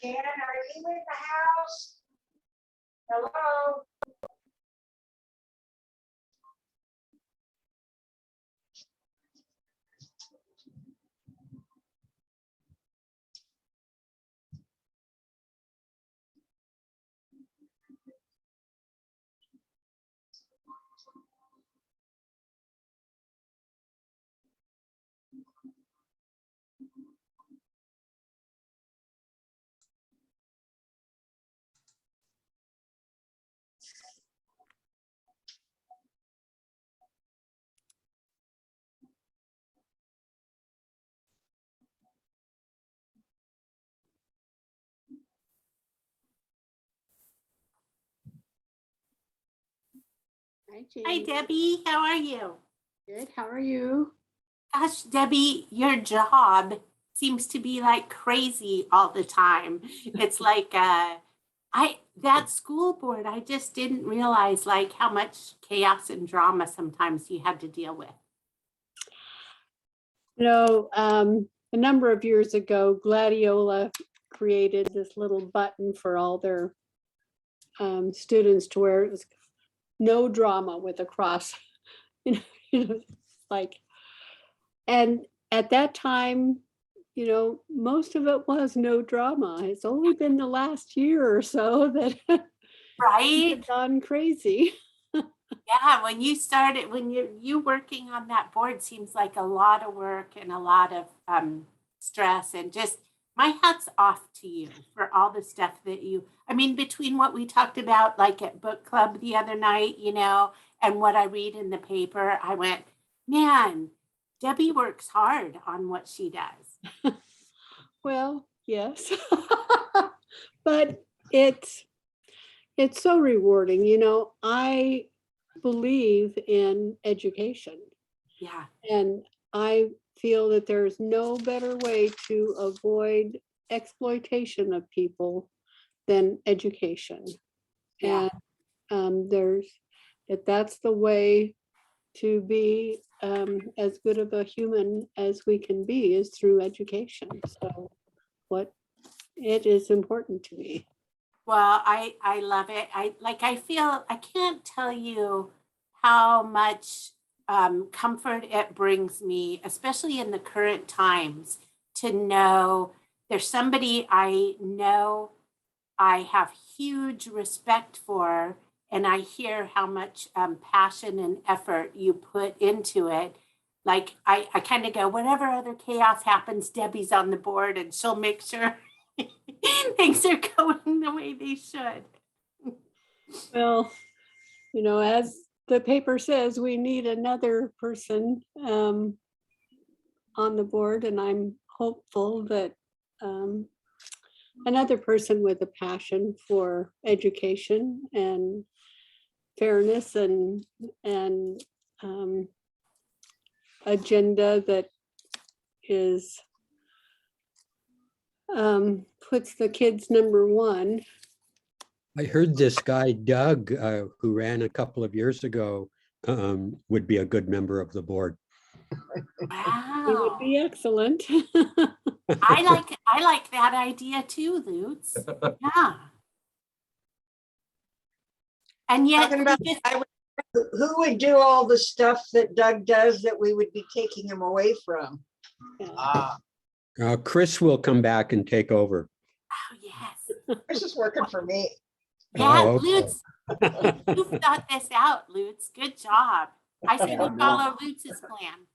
Jan, are you in the house? Hello? Hi, Hi, Jamie. Debbie. How are you? Good. How are you? Gosh, Debbie, your job seems to be like crazy all the time. It's like that school board, I just didn't realize like how much chaos and drama sometimes you had to deal with. You know, a number of years ago, Gladiola created this little button for all their students to wear. It was no drama with a cross. Like, and at that time, most of it was no drama. It's only been the last year or so that Right? it's gone crazy. Yeah, when you working on that board seems like a lot of work and a lot of stress, and just my hat's off to you for all the stuff that between what we talked about like at book club the other night, and what I read in the paper, I went, man, Debbie works hard on what she does. Well, yes, but it's so rewarding. I believe in education, Yeah. and I feel that there's no better way to avoid exploitation of people than education. Yeah. And that's the way to be as good of a human as we can be, is through education. So it is important to me. Well, I love it. I can't tell you how much comfort it brings me, especially in the current times, to know there's somebody I know I have huge respect for, and I hear how much passion and effort you put into it. Like I kind of go, whatever other chaos happens, Debbie's on the board and she'll make sure things are going the way they should. Well, as the paper says, we need another person on the board, and I'm hopeful that another person with a passion for education and fairness and agenda that is puts the kids number one. I heard this guy, Doug, who ran a couple of years ago, would be a good member of the board. He would Wow. be excellent. I like that idea too, Lutz. Yeah. And yet Talking about, who would do all the stuff that Doug does that we would be taking him away from? Chris will come back and take over. oh yes. This is working for me. Yeah, Oh, okay. Lutz, you've thought this out, Lutz. Good job. I say we follow Lutz's plan.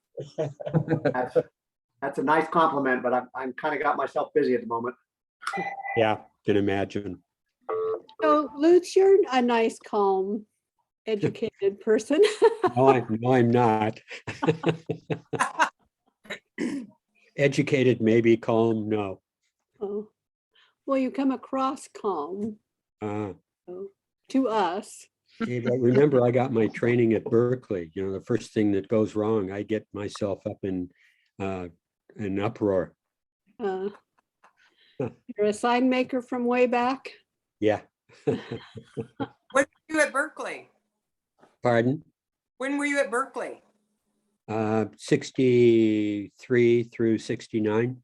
That's a nice compliment, but I'm kind of got myself busy at the moment. Yeah, can imagine. So Lutz, you're a nice, calm, educated person. No, I'm not. Educated, maybe. Calm, no. Oh, well, you come across calm to us. But remember, I got my training at Berkeley. The first thing that goes wrong, I get myself up in an uproar. You're a sign maker from way back? Yeah, When were you at Berkeley? pardon? When were you at Berkeley? 63 through 69.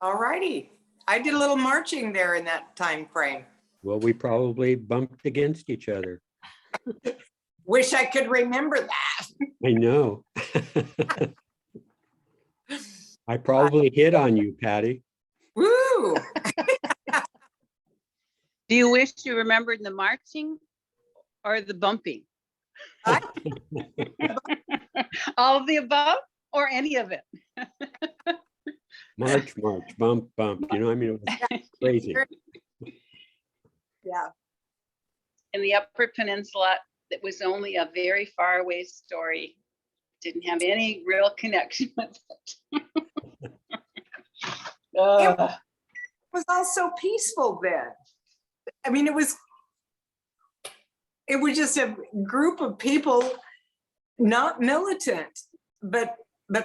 All righty. I did a little marching there in that time frame. Well, we probably bumped against each other. Wish I could remember that. I know. I probably hit on you, Patty. Woo! Do you wish you remembered the marching or the bumping? All of the above or any of it? March, bump, bump. You know, I mean, it was crazy. Yeah. In the Upper Peninsula, it was only a very far away story. Didn't have any real connection with it. It was all so peaceful then. I mean, it was just a group of people, not militant, but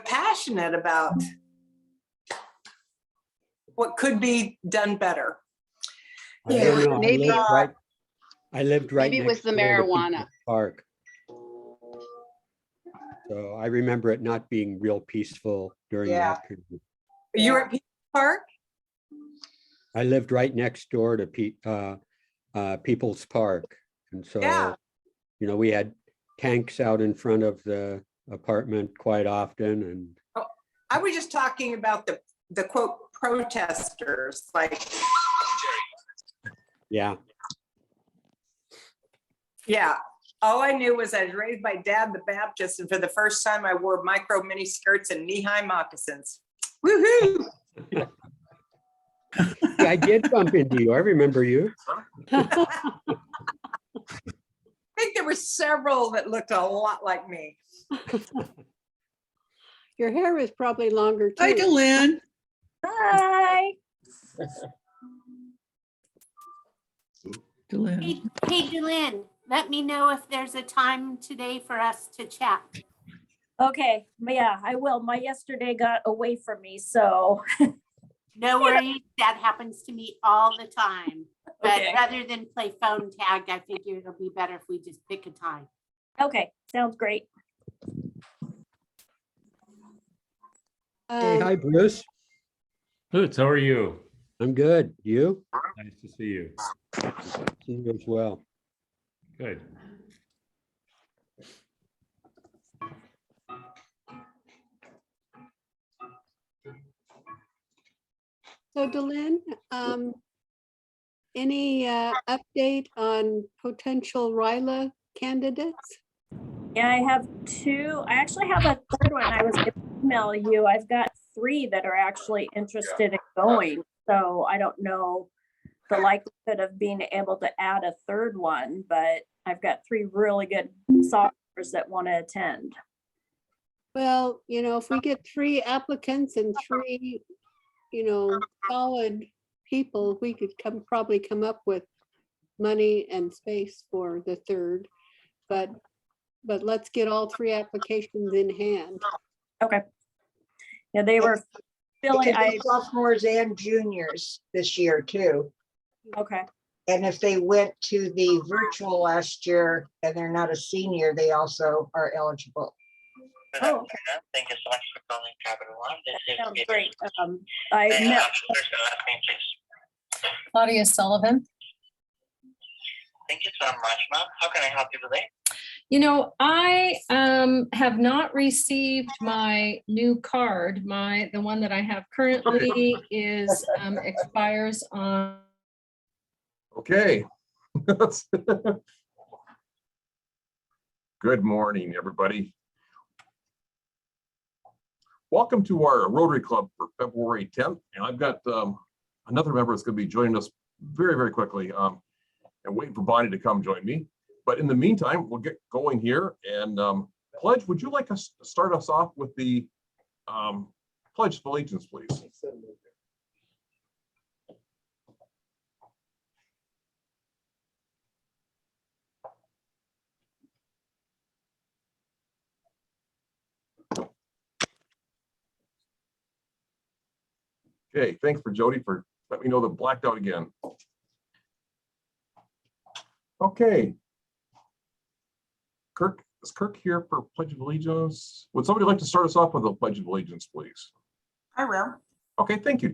passionate about what could be done better. I don't know. Maybe- I lived right Maybe it next was the door to marijuana. People's Park. So I remember it not being real peaceful during Yeah. that period. You were at Peter Park? I lived right next door to People's Park. And so, Yeah. you know, we had tanks out in front of the apartment quite often. And I was just talking about the quote protesters, like, yeah, yeah. All I knew was I was raised by Dad the Baptist, and for the first time I wore micro mini skirts and knee-high moccasins. Woohoo! yeah, I did bump into you. I remember you. I think there were several that looked a lot like me. Your hair is probably longer Hi, too. Delynn. Hi. Delynn. Hey, Delynn, let me know if there's a time today for us to chat. Okay, yeah, I will. My yesterday got away from me, so. No worries, that happens to me all the time. But Okay. rather than play phone tag, I figure it'll be better if we just pick a time. Okay, sounds great. Hey, hi, Bruce. Toots, how are you? I'm good. You? Nice to see you. See you as well. Good. So Delynn, any update on potential RILA candidates? Yeah, I have two. I actually have a third one. I was gonna email you. I've got three that are actually interested in going. So I don't know the likelihood of being able to add a third one, but I've got three really good sophomores that want to attend. Well, you know, if we get three applicants and three, you know, solid people, we could probably come up with money and space for the third. But let's get all three applications in hand. Okay. Yeah, they were It feeling, could be sophomores and juniors this year too. okay. And if they went to the virtual last year and they're not a senior, they also are eligible. Oh, okay. Thank you so much for calling Capital One. This is Sounds Peter. great. I May I met, have your first and last name, please? Claudia Sullivan. Thank you so much, ma'am. How can I help you today? You know, I have not received my new card. The one that I have currently is expires on. Okay. Good morning, everybody. Welcome to our Rotary Club for February 10th. And I've got another member that's going to be joining us very, very quickly and waiting for Bonnie to come join me. But in the meantime, we'll get going here. And Pledge, would you like us to start us off with the Pledge of Allegiance, please? Okay, thanks for Jody for let me know that blacked out again. Okay. Kirk, is Kirk here for Pledge of Allegiance? Would somebody like to start us off with a Pledge of Allegiance, please? I will. Okay, thank you.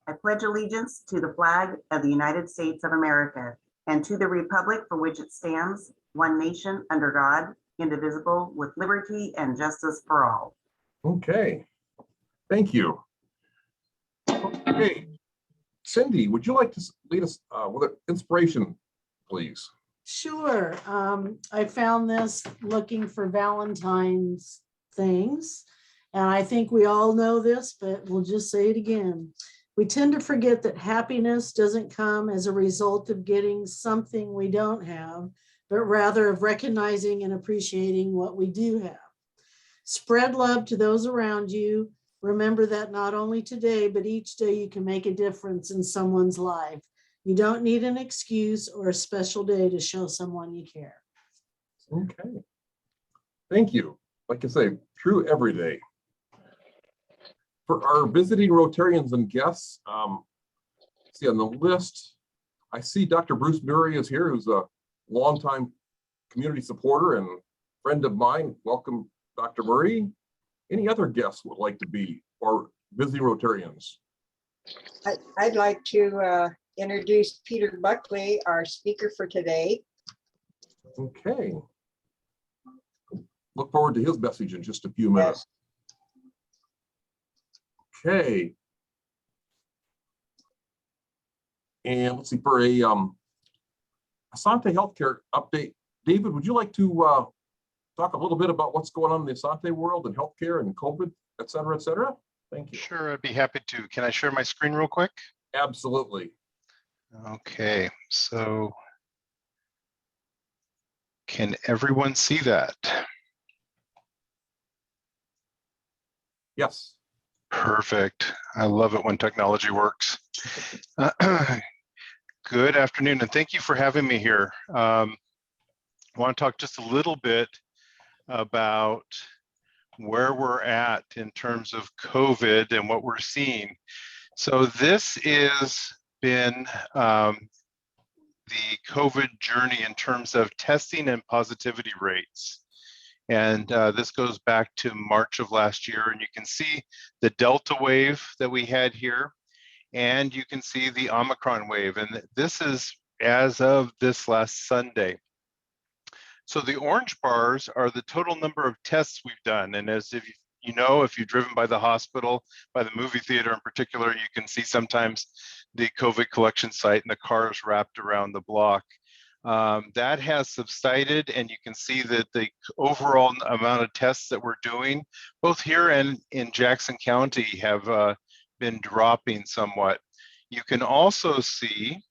I pledge allegiance to the flag of the United States of America and to the republic for which it stands, one nation under God, indivisible, with liberty and justice for all. Okay, thank you. Okay, Cindy, would you like to lead us with an inspiration, please? Sure. I found this looking for Valentine's things. And I think we all know this, but we'll just say it again. We tend to forget that happiness doesn't come as a result of getting something we don't have, but rather of recognizing and appreciating what we do have. Spread love to those around you. Remember that not only today, but each day you can make a difference in someone's life. You don't need an excuse or a special day to show someone you care. Okay, thank you. Like I say, true every day. For our visiting Rotarians and guests, see on the list, I see Dr. Bruce Murray is here, who's a longtime community supporter and friend of mine. Welcome, Dr. Murray. Any other guests would like to be, or visiting Rotarians? I'd like to introduce Peter Buckley, our speaker for today. Okay. Look forward to his message in just a few minutes. Okay. And let's see, for a Asante Healthcare update, David, would you like to talk a little bit about what's going on in the Asante world and healthcare and COVID, et cetera, et cetera? Thank you. Sure, I'd be happy to. Can I share my screen real quick? Absolutely. Okay, so can everyone see that? Yes. Perfect. I love it when technology works. Good afternoon, and thank you for having me here. I want to talk just a little bit about where we're at in terms of COVID and what we're seeing. So this is been the COVID journey in terms of testing and positivity rates. And this goes back to March of last year, and you can see the Delta wave that we had here, and you can see the Omicron wave. And this is as of this last Sunday. So the orange bars are the total number of tests we've done. And as if you know, if you've driven by the hospital, by the movie theater in particular, you can see sometimes the COVID collection site and the cars wrapped around the block. That has subsided, and you can see that the overall amount of tests that we're doing, both here and in Jackson County, have been dropping somewhat. You can also see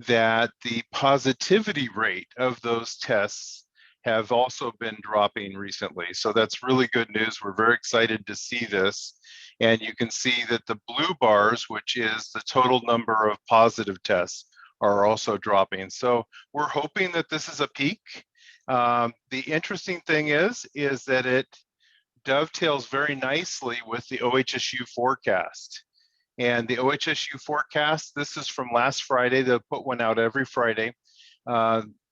that the positivity rate of those tests have also been dropping recently. So that's really good news. We're very excited to see this. And you can see that the blue bars, which is the total number of positive tests, are also dropping. So we're hoping that this is a peak. The interesting thing is that it dovetails very nicely with the OHSU forecast. And the OHSU forecast, this is from last Friday. They'll put one out every Friday.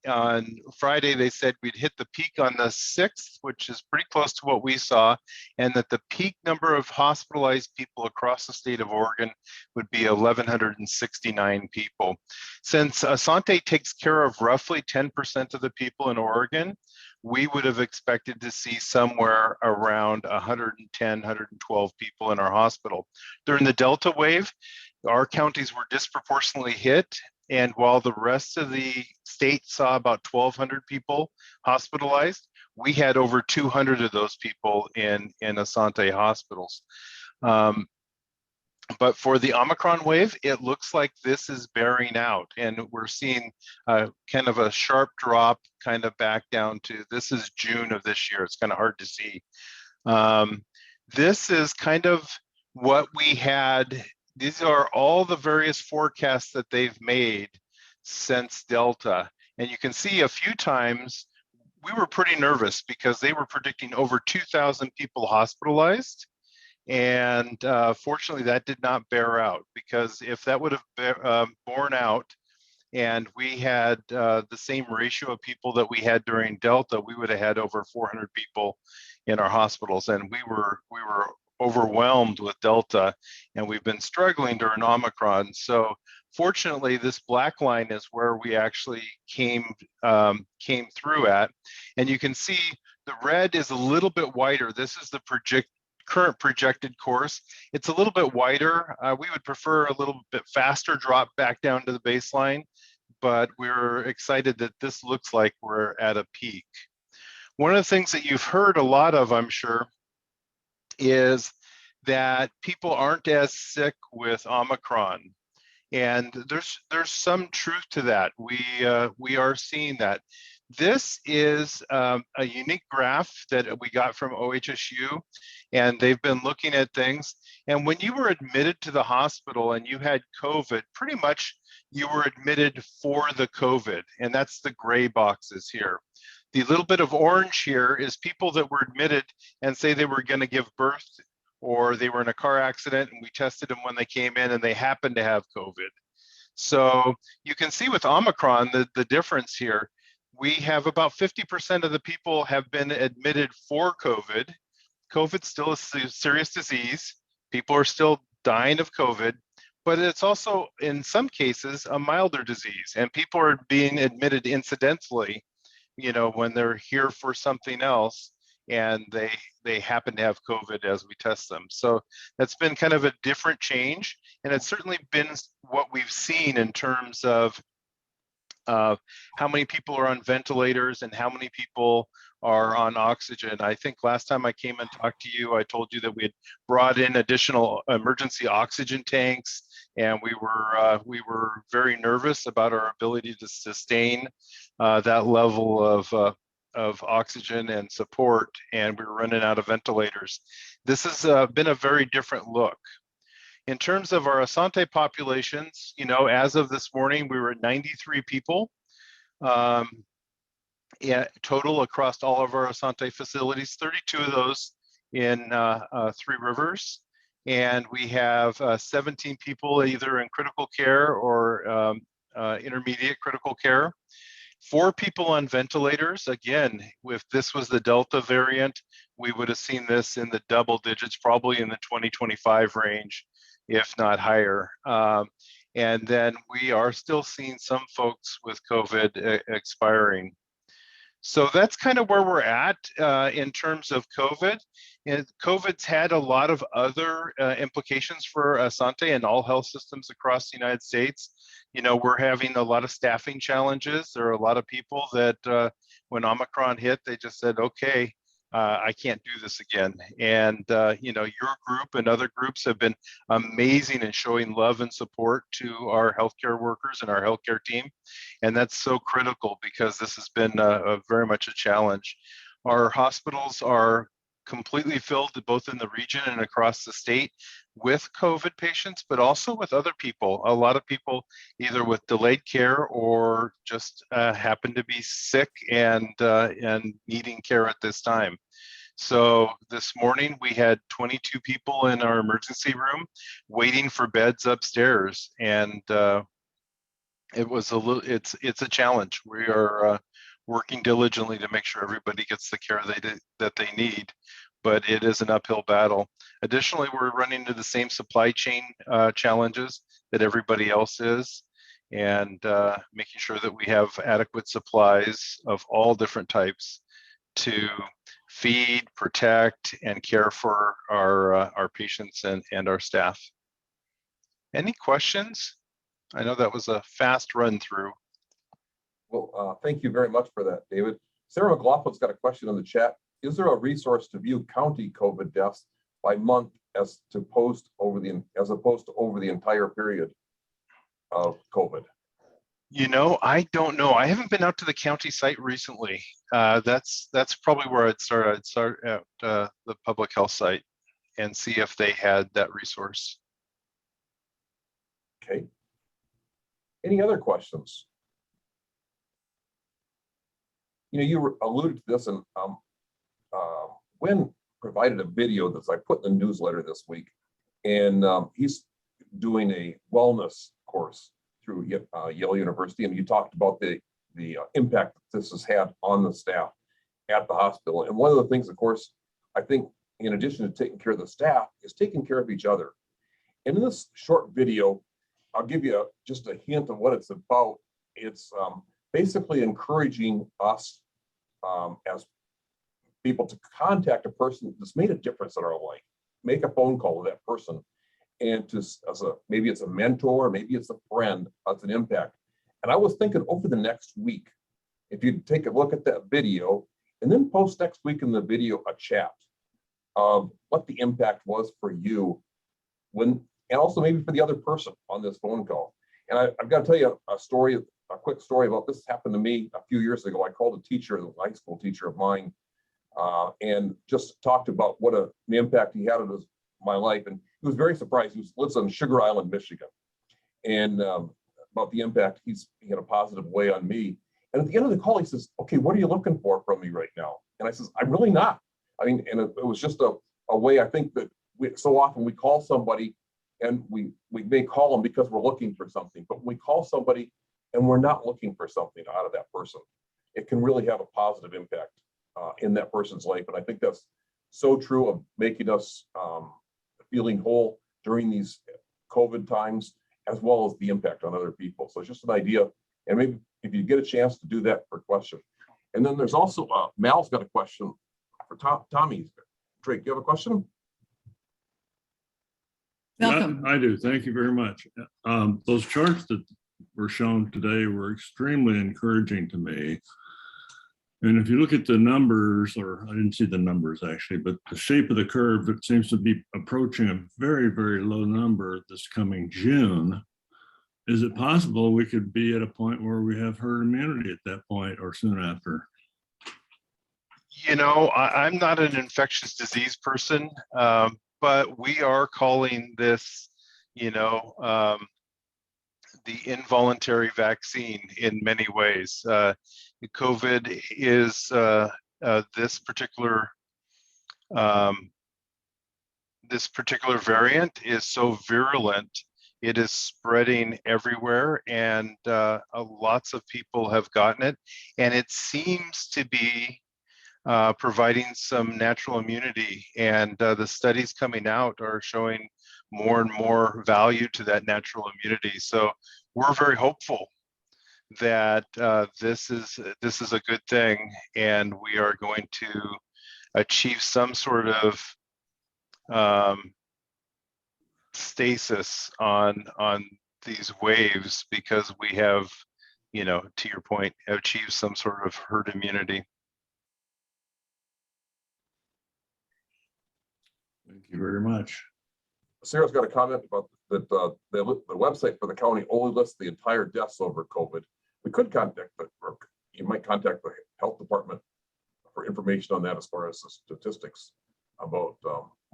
On Friday, they said we'd hit the peak on the 6th, which is pretty close to what we saw, and that the peak number of hospitalized people across the state of Oregon would be 1,169 people. Since Asante takes care of roughly 10% of the people in Oregon, we would have expected to see somewhere around 110, 112 people in our hospital. During the Delta wave, our counties were disproportionately hit. And while the rest of the state saw about 1,200 people hospitalized, we had over 200 of those people in Asante hospitals. But for the Omicron wave, it looks like this is bearing out, and we're seeing kind of a sharp drop kind of back down to, this is June of this year. It's kind of hard to see. This is kind of what we had. These are all the various forecasts that they've made since Delta. And you can see a few times we were pretty nervous because they were predicting over 2,000 people hospitalized And fortunately, that did not bear out, because if that would have borne out and we had the same ratio of people that we had during Delta, we would have had over 400 people in our hospitals, and we were overwhelmed with Delta, and we've been struggling during Omicron. So fortunately, this black line is where we actually came through at, and you can see the red is a little bit wider. This is the current projected course. It's a little bit wider. We would prefer a little bit faster drop back down to the baseline, but we're excited that this looks like we're at a peak. One of the things that you've heard a lot of, I'm sure, is that people aren't as sick with Omicron. And there's some truth to that. We are seeing that. This is a unique graph that we got from OHSU, and they've been looking at things. And when you were admitted to the hospital and you had COVID, pretty much you were admitted for the COVID, and that's the gray boxes here. The little bit of orange here is people that were admitted and say they were going to give birth, or they were in a car accident and we tested them when they came in and they happened to have COVID. So you can see with Omicron, the difference here. We have about 50% of the people have been admitted for COVID. COVID's still a serious disease. People are still dying of COVID, but it's also, in some cases, a milder disease, and people are being admitted incidentally, you know, when they're here for something else and they happen to have COVID as we test them. So that's been kind of a different change, and it's certainly been what we've seen in terms of how many people are on ventilators and how many people are on oxygen. I think last time I came and talked to you, I told you that we had brought in additional emergency oxygen tanks, and we were very nervous about our ability to sustain that level of oxygen and support, and we were running out of ventilators. This has been a very different look. In terms of our Asante populations, you know, as of this morning, we were at 93 people total across all of our Asante facilities, 32 of those in Three Rivers. And we have 17 people either in critical care or intermediate critical care. 4 people on ventilators. Again, if this was the Delta variant, we would have seen this in the double digits, probably in the 2025 range, if not higher. And then we are still seeing some folks with COVID expiring. So that's kind of where we're at in terms of COVID. And COVID's had a lot of other implications for Asante and all health systems across the United States. You know, we're having a lot of staffing challenges. There are a lot of people that when Omicron hit, they just said, okay, I can't do this again. And, you know, your group and other groups have been amazing in showing love and support to our healthcare workers and our healthcare team. And that's so critical because this has been very much a challenge. Our hospitals are completely filled both in the region and across the state with COVID patients, but also with other people. A lot of people either with delayed care or just happen to be sick and needing care at this time. So this morning we had 22 people in our emergency room waiting for beds upstairs, and it was it's a challenge. We are working diligently to make sure everybody gets the care that they need, but it is an uphill battle. Additionally, we're running into the same supply chain challenges that everybody else is, and making sure that we have adequate supplies of all different types to feed, protect, and care for our patients and our staff. Any questions? I know that was a fast run through. Well, thank you very much for that, David. Sarah McLaughlin's got a question in the chat. Is there a resource to view county COVID deaths by month as opposed to over the entire period of COVID? You know, I don't know. I haven't been out to the county site recently. That's probably where I'd start. I'd start at the public health site and see if they had that resource. Okay. Any other questions? You know, you alluded to this, and when provided a video that I put in the newsletter this week. And he's doing a wellness course through Yale University. And you talked about the impact that this has had on the staff at the hospital. And one of the things, of course, I think in addition to taking care of the staff is taking care of each other. And in this short video, I'll give you just a hint of what it's about. It's basically encouraging us as people to contact a person that's made a difference in our life, make a phone call to that person, and to maybe it's a mentor, maybe it's a friend, that's an impact. And I was thinking over the next week, if you take a look at that video and then post next week in the video a chat of what the impact was for you and also maybe for the other person on this phone call. And I've got to tell you a quick story about this. Happened to me a few years ago. I called a teacher, a high school teacher of mine, and just talked about what an impact he had on my life. And he was very surprised. He lives on Sugar Island, Michigan. And about the impact he had a positive way on me. And at the end of the call, he says, okay, what are you looking for from me right now? And I says, I'm really not. I mean, and it was just a way I think that so often we call somebody and we may call them because we're looking for something, but when we call somebody and we're not looking for something out of that person, it can really have a positive impact in that person's life. And I think that's so true of making us feeling whole during these COVID times, as well as the impact on other people. So it's just an idea. And maybe if you get a chance to do that for a question. And then there's also, Mal's got a question for Tommy. Drake, you have a question? Welcome. Yeah, I do. Thank you very much. Those charts that were shown today were extremely encouraging to me. And if you look at the numbers, or I didn't see the numbers actually, but the shape of the curve, it seems to be approaching a very, very low number this coming June. Is it possible we could be at a point where we have herd immunity at that point or soon after? You know, I'm not an infectious disease person, but we are calling this, you know, the involuntary vaccine in many ways. COVID is this particular variant is so virulent. It is spreading everywhere, and lots of people have gotten it, and it seems to be providing some natural immunity, and the studies coming out are showing more and more value to that natural immunity. So we're very hopeful that this is a good thing, and we are going to achieve some sort of stasis on these waves, because we have, you know, to your point, achieved some sort of herd immunity. Thank you very much. Sarah's got a comment about that the website for the county only lists the entire deaths over COVID. We could contact or you might contact the health department for information on that as far as the statistics about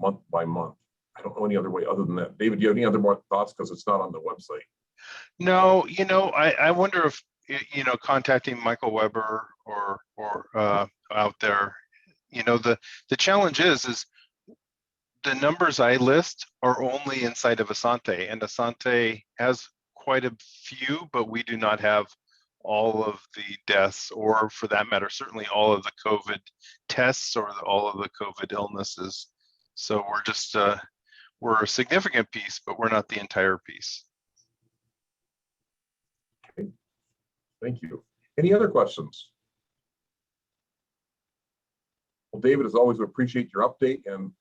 month by month. I don't know any other way other than that. David, do you have any other more thoughts, because it's not on the website? No, you know, I wonder if, you know, contacting Michael Weber or out there, you know, the challenge is the numbers I list are only inside of Asante, and Asante has quite a few, but we do not have all of the deaths, or for that matter, certainly all of the COVID tests or all of the COVID illnesses. So we're just, we're a significant piece, but we're not the entire piece. Okay. Thank you. Any other questions? Well, David, as always, we appreciate your update, and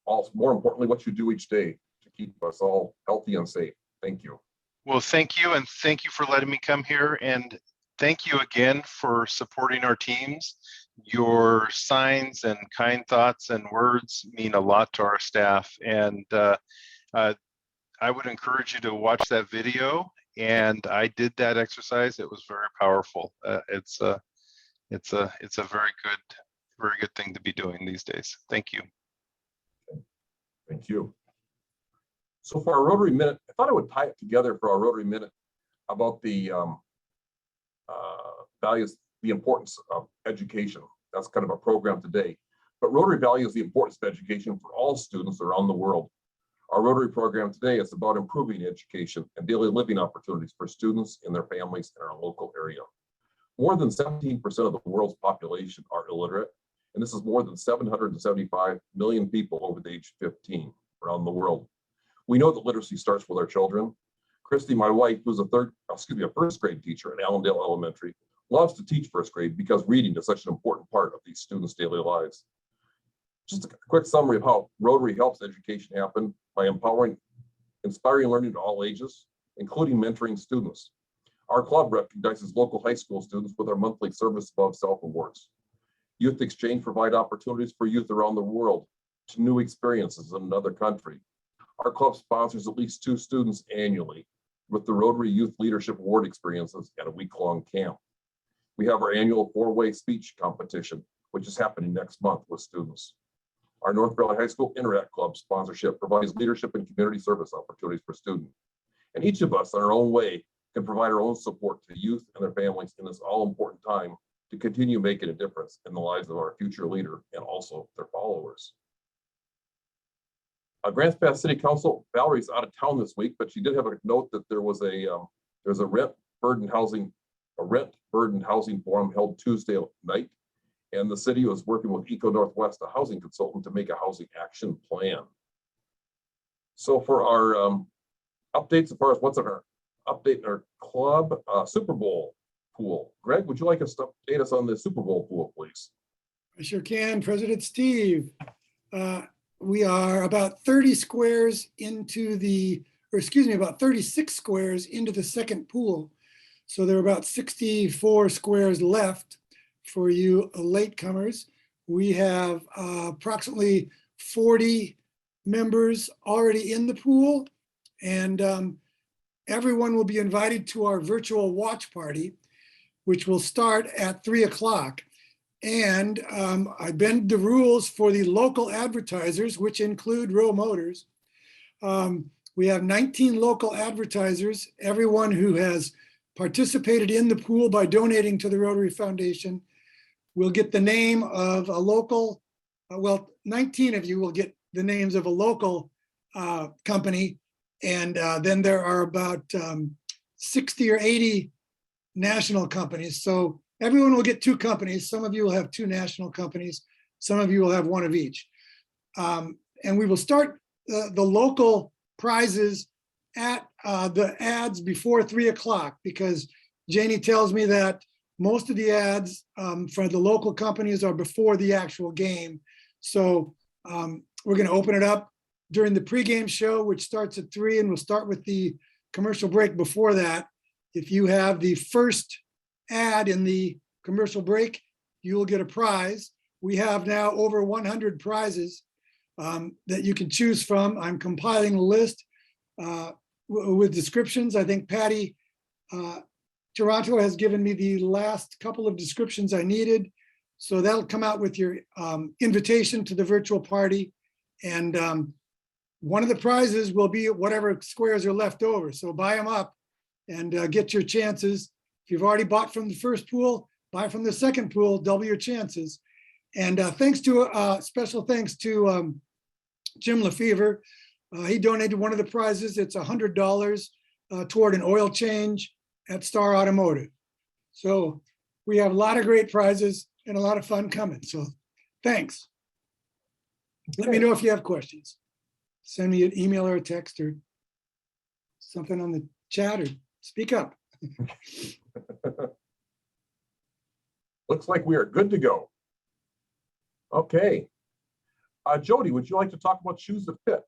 also, more importantly, what you do each day to keep us all healthy and safe. Thank you. Well, thank you, and thank you for letting me come here, and thank you again for supporting our teams. Your signs and kind thoughts and words mean a lot to our staff, and I would encourage you to watch that video, and I did that exercise. It was very powerful. It's a very good thing to be doing these days. Thank you. Thank you. So for our Rotary Minute, I thought I would tie it together for our Rotary Minute about the values, the importance of education. That's kind of a program today. But Rotary values the importance of education for all students around the world. Our Rotary program today is about improving education and daily living opportunities for students and their families in our local area. More than 17% of the world's population are illiterate, and this is more than 775 million people over the age of 15 around the world. We know that literacy starts with our children. Christy, my wife, who's a first grade teacher at Allendale Elementary, loves to teach first grade because reading is such an important part of these students' daily lives. Just a quick summary of how Rotary helps education happen by inspiring learning to all ages, including mentoring students. Our club recognizes local high school students with our monthly Service Above Self awards. Youth Exchange provide opportunities for youth around the world to new experiences in another country. Our club sponsors at least 2 students annually with the Rotary Youth Leadership Award experiences at a week-long camp. We have our annual 4-way speech competition, which is happening next month with students. Our North Valley High School Interact Club sponsorship provides leadership and community service opportunities for students. And each of us in our own way can provide our own support to youth and their families in this all-important time to continue making a difference in the lives of our future leader and also their followers. Grants Pass City Council, Valerie's out of town this week, but she did have a note that there was there's a rent burdened housing forum held Tuesday night, and the city was working with Eco Northwest, a housing consultant, to make a housing action plan. So for our updates, as far as what's in our update in our club, Super Bowl pool. Greg, would you like us to update us on the Super Bowl pool, please? I sure can, President Steve. We are about 30 squares into about 36 squares into the second pool. So there are about 64 squares left for you latecomers. We have approximately 40 members already in the pool, and everyone will be invited to our virtual watch party, which will start at 3 o'clock. And I bend the rules for the local advertisers, which include Row Motors. We have 19 local advertisers. Everyone who has participated in the pool by donating to the Rotary Foundation will get the name of a local, 19 of you will get the names of a local company. And then there are about 60 or 80 national companies. So everyone will get 2 companies. Some of you will have 2 national companies. Some of you will have 1 of each. And we will start the local prizes at the ads before 3 o'clock, because Janie tells me that most of the ads for the local companies are before the actual game. So we're going to open it up during the pregame show, which starts at 3, and we'll start with the commercial break before that. If you have the first ad in the commercial break, you will get a prize. We have now over 100 prizes that you can choose from. I'm compiling a list with descriptions. I think Patty Toronto has given me the last couple of descriptions I needed. So that'll come out with your invitation to the virtual party. And one of the prizes will be whatever squares are left over. So buy them up and get your chances. If you've already bought from the first pool, buy from the second pool, double your chances. And special thanks to Jim Lefevre. He donated one of the prizes. It's $100 toward an oil change at Star Automotive. So we have a lot of great prizes and a lot of fun coming. So thanks. Let me know if you have questions. Send me an email or a text or something on the chat, or speak up. Looks like we are good to go. Okay. Jody, would you like to talk about Shoes That Fit?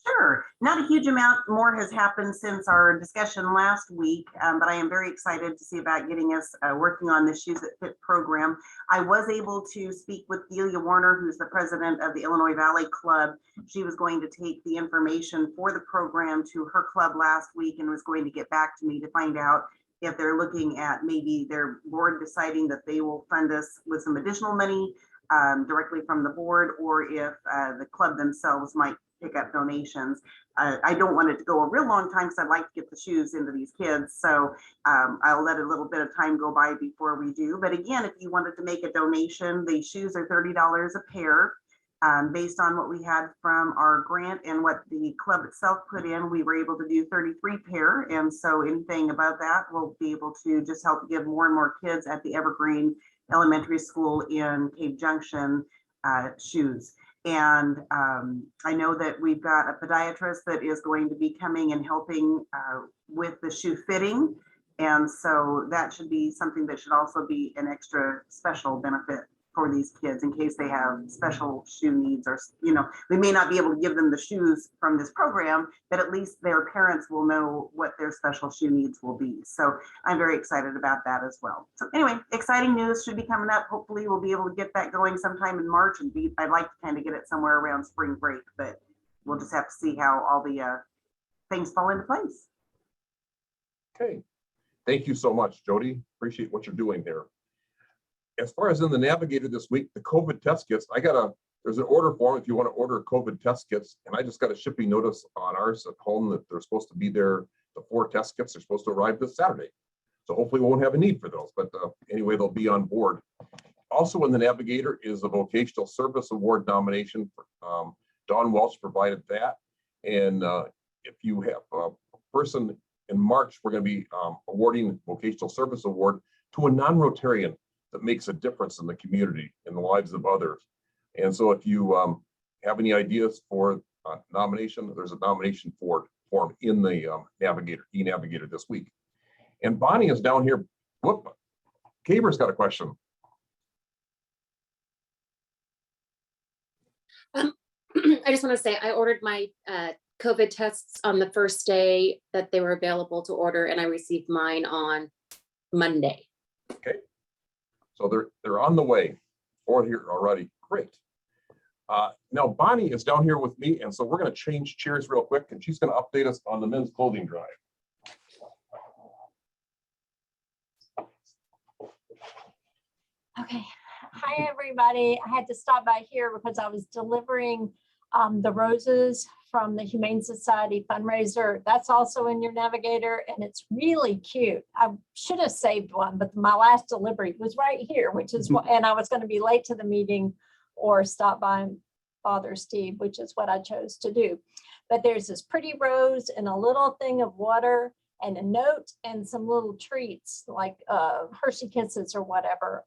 Sure. Not a huge amount more has happened since our discussion last week, but I am very excited to see about getting us working on the Shoes That Fit program. I was able to speak with Delia Warner, who's the president of the Illinois Valley Club. She was going to take the information for the program to her club last week and was going to get back to me to find out if they're looking at maybe their board deciding that they will fund us with some additional money directly from the board, or if the club themselves might pick up donations. I don't want it to go a real long time because I'd like to get the shoes into these kids. So I'll let a little bit of time go by before we do. But again, if you wanted to make a donation, the shoes are $30 a pair. Based on what we had from our grant and what the club itself put in, we were able to do 33 pair. And so anything above that, we'll be able to just help give more and more kids at the Evergreen Elementary School in Cave Junction shoes. And I know that we've got a podiatrist that is going to be coming and helping with the shoe fitting. And so that should be something that should also be an extra special benefit for these kids in case they have special shoe needs, or, you know, we may not be able to give them the shoes from this program, but at least their parents will know what their special shoe needs will be. So I'm very excited about that as well. So anyway, exciting news should be coming up. Hopefully we'll be able to get that going sometime in March, and I'd like to kind of get it somewhere around spring break, but we'll just have to see how all the things fall into place. Okay, thank you so much, Jody. Appreciate what you're doing there. As far as in the Navigator this week, the COVID test kits, there's an order form if you want to order COVID test kits, and I just got a shipping notice on ours at home that they're supposed to be there. The 4 test kits are supposed to arrive this Saturday. So hopefully we won't have a need for those, but anyway, they'll be on board. Also in the Navigator is the Vocational Service Award nomination. Dawn Welch provided that. And if you have a person in March, we're going to be awarding Vocational Service Award to a non-Rotarian that makes a difference in the community, in the lives of others. And so if you have any ideas for nomination, there's a nomination form in the Navigator, e-Navigator this week. And Bonnie is down here. Whoop, Kaber's got a question. I just want to say I ordered my COVID tests on the first day that they were available to order, and I received mine on Monday. Okay. So they're on the way, or here already. Great. Now Bonnie is down here with me, and so we're going to change chairs real quick, and she's going to update us on the men's clothing drive. Okay. Hi, everybody. I had to stop by here because I was delivering the roses from the Humane Society fundraiser. That's also in your Navigator, and it's really cute. I should have saved one, but my last delivery was right here, which is what, and I was going to be late to the meeting or stop by and bother Steve, which is what I chose to do. But there's this pretty rose and a little thing of water and a note and some little treats like Hershey Kisses or whatever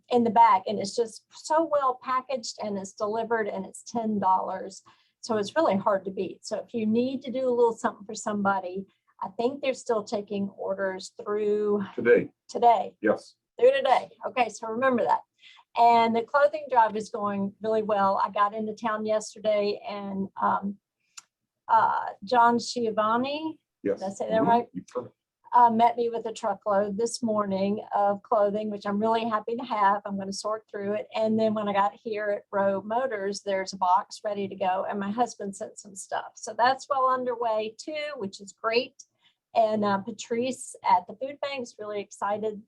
in the bag. And it's just so well packaged, and it's delivered, and it's $10. So it's really hard to beat. So if you need to do a little something for somebody, I think they're still taking orders through today. Yes. Through today. Okay, so remember that. And the clothing drive is going really well. I got into town yesterday, and John Schiavone, yes, did I say that right? Met me with a truckload this morning of clothing, which I'm really happy to have. I'm going to sort through it. And then when I got here at Rowe Motors, there's a box ready to go. And my husband sent some stuff. So that's well underway too, which is great. And Patrice at the food bank's really excited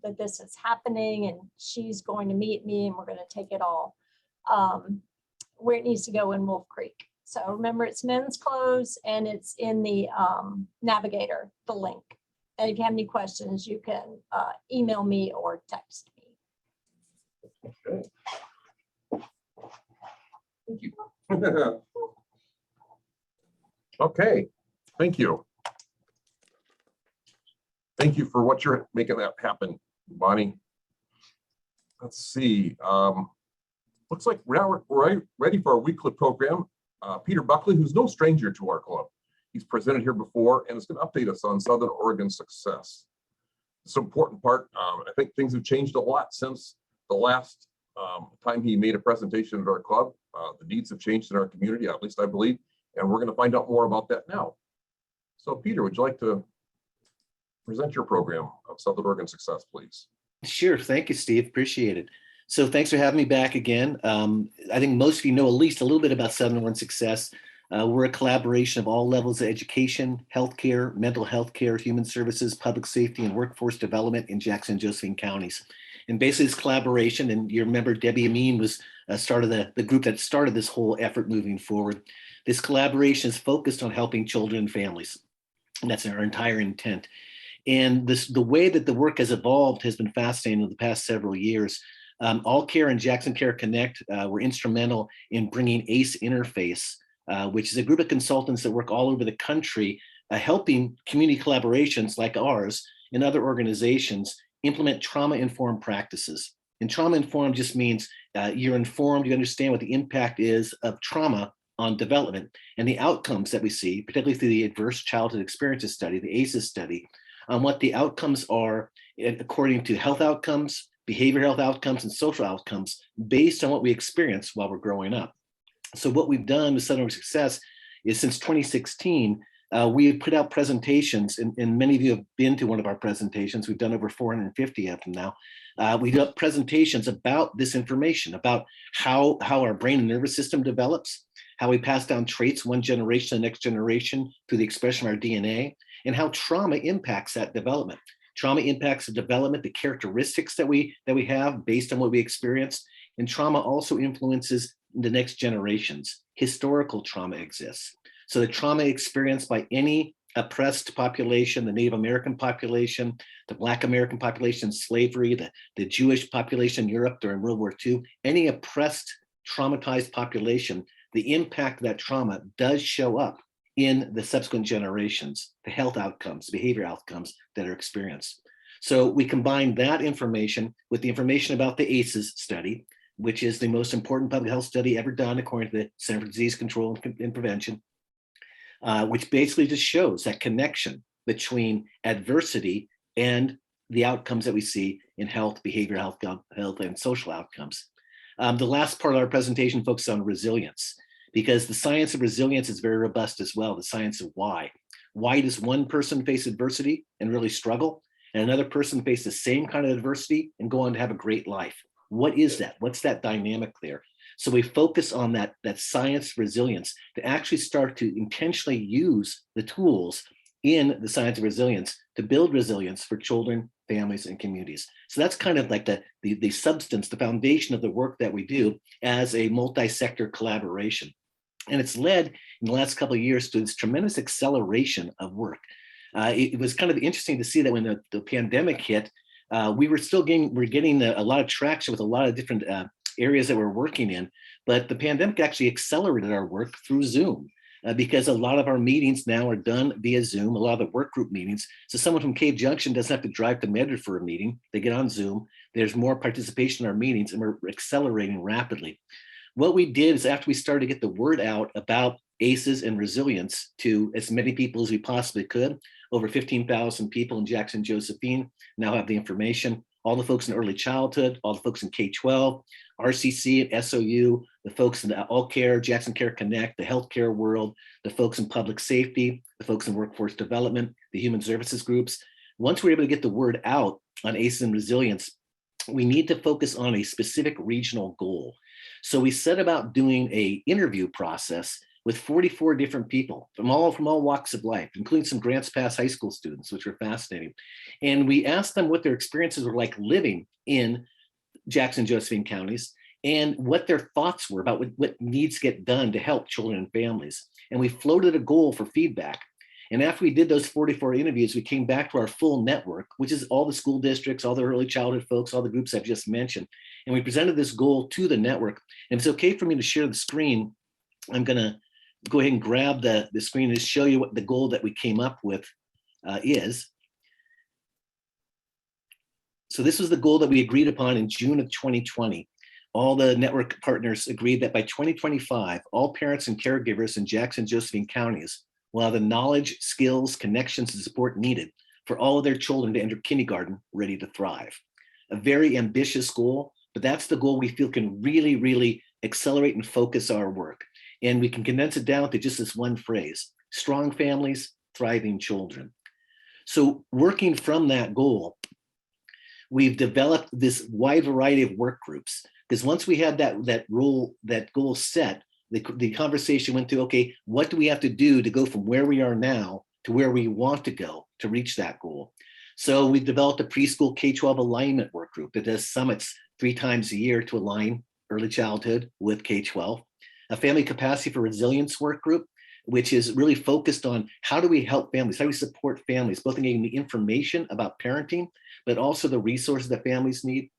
that this is happening. And she's going to meet me, and we're going to take it all where it needs to go in Wolf Creek. So remember, it's men's clothes, and it's in the Navigator, the link. And if you have any questions, you can email me or text me. Okay. Thank you. Okay, thank you. Thank you for what you're making that happen, Bonnie. Let's see. Looks like we're ready for our weekly program. Peter Buckley, who's no stranger to our club. He's presented here before and is going to update us on Southern Oregon success. It's an important part. I think things have changed a lot since the last time he made a presentation at our club. The needs have changed in our community, at least I believe, and we're going to find out more about that now. So Peter, would you like to present your program of Southern Oregon success, please? Sure. Thank you, Steve. Appreciate it. So thanks for having me back again. I think most of you know at least a little bit about Southern Oregon Success. We're a collaboration of all levels of education, healthcare, mental health care, human services, public safety, and workforce development in Jackson and Josephine counties. And basically this collaboration, and you remember Debbie Amin was started the group that started this whole effort moving forward. This collaboration is focused on helping children and families. And that's our entire intent. And the way that the work has evolved has been fascinating in the past several years. All Care and Jackson Care Connect were instrumental in bringing ACE Interface, which is a group of consultants that work all over the country, helping community collaborations like ours and other organizations implement trauma-informed practices. And trauma-informed just means you're informed, you understand what the impact is of trauma on development and the outcomes that we see, particularly through the Adverse Childhood Experiences Study, the ACEs study, on what the outcomes are according to health outcomes, behavioral health outcomes, and social outcomes based on what we experience while we're growing up. So what we've done with Southern Success is since 2016, we have put out presentations, and many of you have been to one of our presentations. We've done over 450 of them now. We do presentations about this information, about how our brain and nervous system develops, how we pass down traits one generation to the next generation through the expression of our DNA, and how trauma impacts that development. Trauma impacts the development, the characteristics that we have based on what we experienced, and trauma also influences the next generations. Historical trauma exists. So the trauma experienced by any oppressed population, the Native American population, the Black American population, slavery, the Jewish population in Europe during World War II, any oppressed, traumatized population, the impact of that trauma does show up in the subsequent generations, the health outcomes, behavior outcomes that are experienced. So we combine that information with the information about the ACEs study, which is the most important public health study ever done according to the Center for Disease Control and Prevention, which basically just shows that connection between adversity and the outcomes that we see in health, behavioral health, and social outcomes. The last part of our presentation focuses on resilience, because the science of resilience is very robust as well, the science of why. Why does one person face adversity and really struggle, and another person face the same kind of adversity and go on to have a great life? What is that? What's that dynamic there? So we focus on that science resilience to actually start to intentionally use the tools in the science of resilience to build resilience for children, families, and communities. So that's kind of like the substance, the foundation of the work that we do as a multi-sector collaboration. And it's led in the last couple of years to this tremendous acceleration of work. It was kind of interesting to see that when the pandemic hit, we're getting a lot of traction with a lot of different areas that we're working in, but the pandemic actually accelerated our work through Zoom because a lot of our meetings now are done via Zoom, a lot of the work group meetings. So someone from Cave Junction doesn't have to drive to Medford for a meeting. They get on Zoom. There's more participation in our meetings, and we're accelerating rapidly. What we did is after we started to get the word out about ACEs and resilience to as many people as we possibly could, over 15,000 people in Jackson Josephine now have the information. All the folks in early childhood, all the folks in K-12, RCC and SOU, the folks in the All Care, Jackson Care Connect, the healthcare world, the folks in public safety, the folks in workforce development, the human services groups. Once we're able to get the word out on ACEs and resilience, we need to focus on a specific regional goal. So we set about doing an interview process with 44 different people from all walks of life, including some Grants Pass high school students, which were fascinating. And we asked them what their experiences were like living in Jackson, Josephine counties, and what their thoughts were about what needs to get done to help children and families. And we floated a goal for feedback. And after we did those 44 interviews, we came back to our full network, which is all the school districts, all the early childhood folks, all the groups I've just mentioned. And we presented this goal to the network. And if it's okay for me to share the screen, I'm gonna go ahead and grab the screen and show you what the goal that we came up with is. So this was the goal that we agreed upon in June of 2020. All the network partners agreed that by 2025, all parents and caregivers in Jackson, Josephine counties will have the knowledge, skills, connections, and support needed for all of their children to enter kindergarten ready to thrive. A very ambitious goal, but that's the goal we feel can really, really accelerate and focus our work. And we can condense it down to just this one phrase: strong families, thriving children. So working from that goal, we've developed this wide variety of work groups, because once we had that goal set, the conversation went to, okay, what do we have to do to go from where we are now to where we want to go to reach that goal? So we developed a preschool K-12 alignment work group that does summits 3 times a year to align early childhood with K-12. a family capacity for resilience work group, which is really focused on how do we help families, how do we support families, both in getting the information about parenting, but also the resources that families need.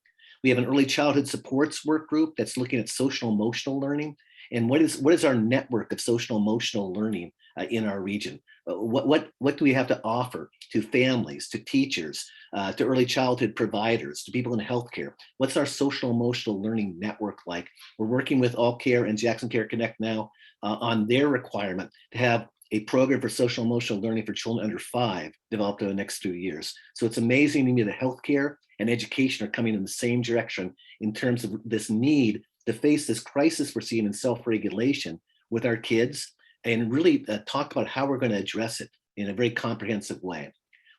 We have an early childhood supports work group that's looking at social emotional learning. And what is our network of social emotional learning in our region? What do we have to offer to families, to teachers, to early childhood providers, to people in healthcare? What's our social emotional learning network like? We're working with All Care and Jackson Care Connect now on their requirement to have a program for social emotional learning for children under 5 developed over the next 2 years. So it's amazing to me that healthcare and education are coming in the same direction in terms of this need to face this crisis we're seeing in self-regulation with our kids and really talk about how we're going to address it in a very comprehensive way.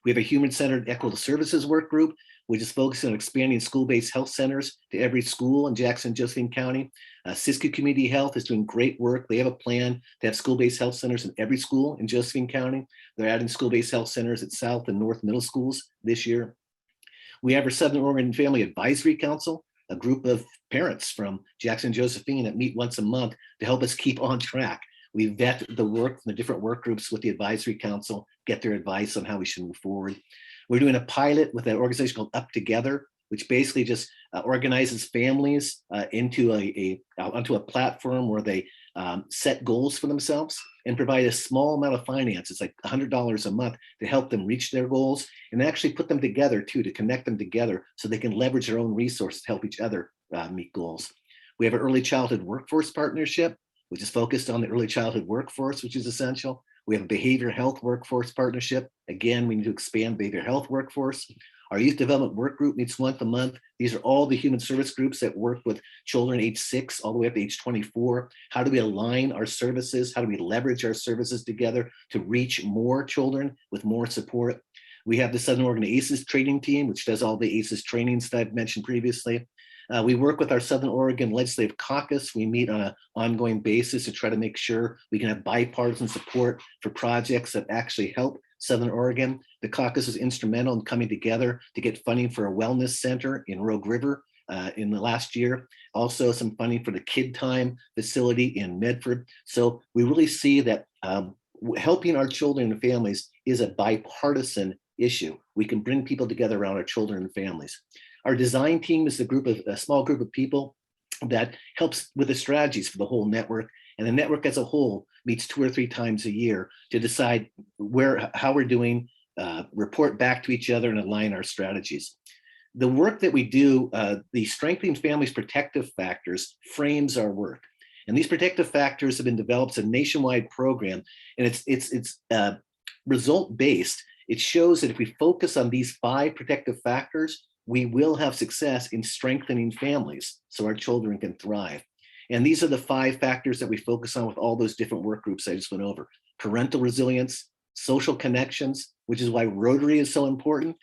We have a human-centered equitable services work group, which is focused on expanding school-based health centers to every school in Jackson and Josephine County. Siskiyou Community Health is doing great work. They have a plan to have school-based health centers in every school in Josephine County. They're adding school-based health centers at South and North middle schools this year. We have our Southern Oregon Family Advisory Council, a group of parents from Jackson and Josephine that meet once a month to help us keep on track. We vet the work from the different work groups with the advisory council, get their advice on how we should move forward. We're doing a pilot with an organization called Up Together, which basically just organizes families onto a platform where they set goals for themselves and provide a small amount of finance. It's like $100 a month to help them reach their goals and actually put them together too, to connect them together so they can leverage their own resources to help each other meet goals. We have an early childhood workforce partnership, which is focused on the early childhood workforce, which is essential. We have a behavioral health workforce partnership. Again, we need to expand behavioral health workforce. Our youth development work group meets once a month. These are all the human service groups that work with children age 6 all the way up to age 24. How do we align our services? How do we leverage our services together to reach more children with more support? We have the Southern Oregon ACEs training team, which does all the ACEs trainings that I've mentioned previously. We work with our Southern Oregon Legislative Caucus. We meet on an ongoing basis to try to make sure we can have bipartisan support for projects that actually help Southern Oregon. The caucus is instrumental in coming together to get funding for a wellness center in Rogue River in the last year. Also some funding for the Kid Time facility in Medford. So we really see that helping our children and families is a bipartisan issue. We can bring people together around our children and families. Our design team is a small group of people that helps with the strategies for the whole network. And the network as a whole meets 2 or 3 times a year to decide how we're doing, report back to each other and align our strategies. The work that we do, the Strengthening Families Protective Factors frames our work. And these protective factors have been developed as a nationwide program, and it's result-based. It shows that if we focus on these 5 protective factors, we will have success in strengthening families so our children can thrive. And these are the 5 factors that we focus on with all those different work groups I just went over. Parental resilience, social connections, which is why Rotary is so important.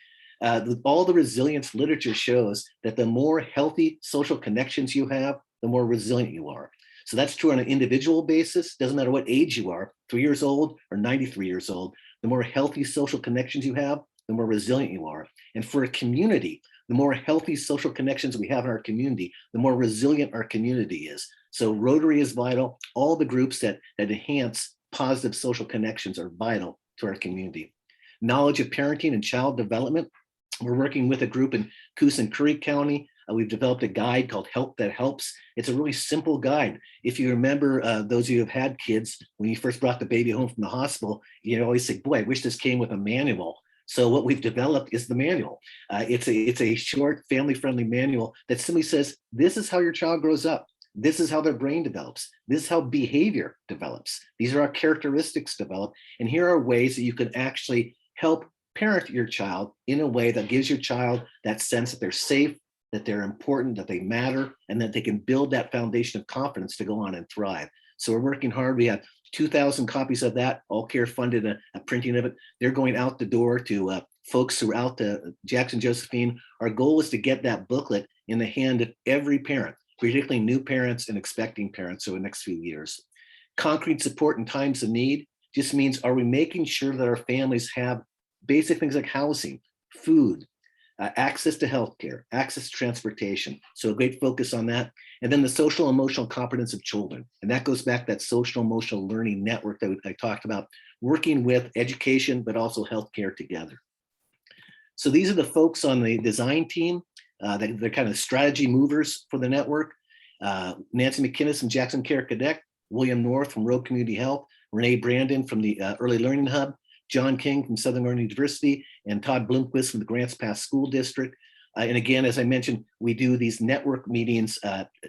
All the resilience literature shows that the more healthy social connections you have, the more resilient you are. So that's true on an individual basis. Doesn't matter what age you are, 3 years old or 93 years old. The more healthy social connections you have, the more resilient you are. And for a community, the more healthy social connections we have in our community, the more resilient our community is. So Rotary is vital. All the groups that enhance positive social connections are vital to our community. Knowledge of parenting and child development. We're working with a group in Coos and Curry County. We've developed a guide called Help That Helps. It's a really simple guide. If you remember, those of you who have had kids, when you first brought the baby home from the hospital, you always say, boy, I wish this came with a manual. So what we've developed is the manual. It's a short, family-friendly manual that simply says, this is how your child grows up. This is how their brain develops. This is how behavior develops. These are our characteristics develop. And here are ways that you can actually help parent your child in a way that gives your child that sense that they're safe, that they're important, that they matter, and that they can build that foundation of confidence to go on and thrive. So we're working hard. We have 2,000 copies of that. All Care funded a printing of it. They're going out the door to folks throughout the Jackson Josephine. Our goal is to get that booklet in the hand of every parent, particularly new parents and expecting parents over the next few years. Concrete support in times of need just means, are we making sure that our families have basic things like housing, food, access to healthcare, access to transportation. So a great focus on that. And then the social emotional competence of children. And that goes back to that social emotional learning network that I talked about, working with education, but also healthcare together. So these are the folks on the design team. They're kind of strategy movers for the network. Nancy McKinnis from Jackson Care Cadet, William North from Rogue Community Health, Renee Brandon from the Early Learning Hub, John King from Southern Oregon University, and Todd Bloomquist from the Grants Pass School District. And again, as I mentioned, we do these network meetings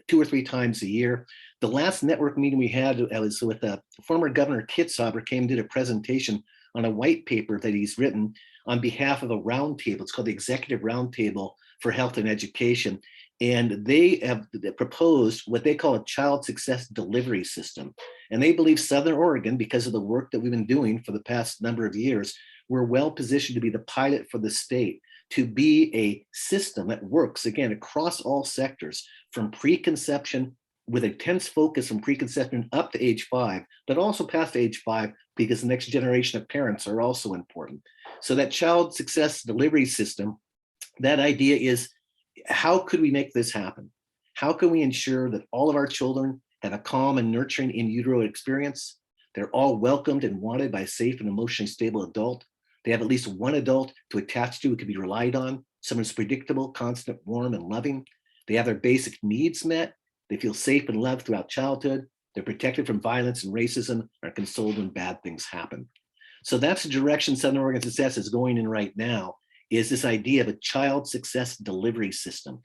2 or 3 times a year. The last network meeting we had was with former Governor Kitzhaber, came and did a presentation on a white paper that he's written on behalf of a roundtable. It's called the Executive Roundtable for Health and Education. And they have proposed what they call a child success delivery system. And they believe Southern Oregon, because of the work that we've been doing for the past number of years, we're well positioned to be the pilot for the state, to be a system that works, again, across all sectors, from preconception, with a intense focus from preconception up to age 5, but also past age 5, because the next generation of parents are also important. So that child success delivery system, that idea is, how could we make this happen? How can we ensure that all of our children have a calm and nurturing in utero experience? They're all welcomed and wanted by a safe and emotionally stable adult. They have at least one adult to attach to who can be relied on, someone who's predictable, constant, warm, and loving. They have their basic needs met. They feel safe and loved throughout childhood. They're protected from violence and racism, are consoled when bad things happen. So that's the direction Southern Oregon Success is going in right now, is this idea of a child success delivery system.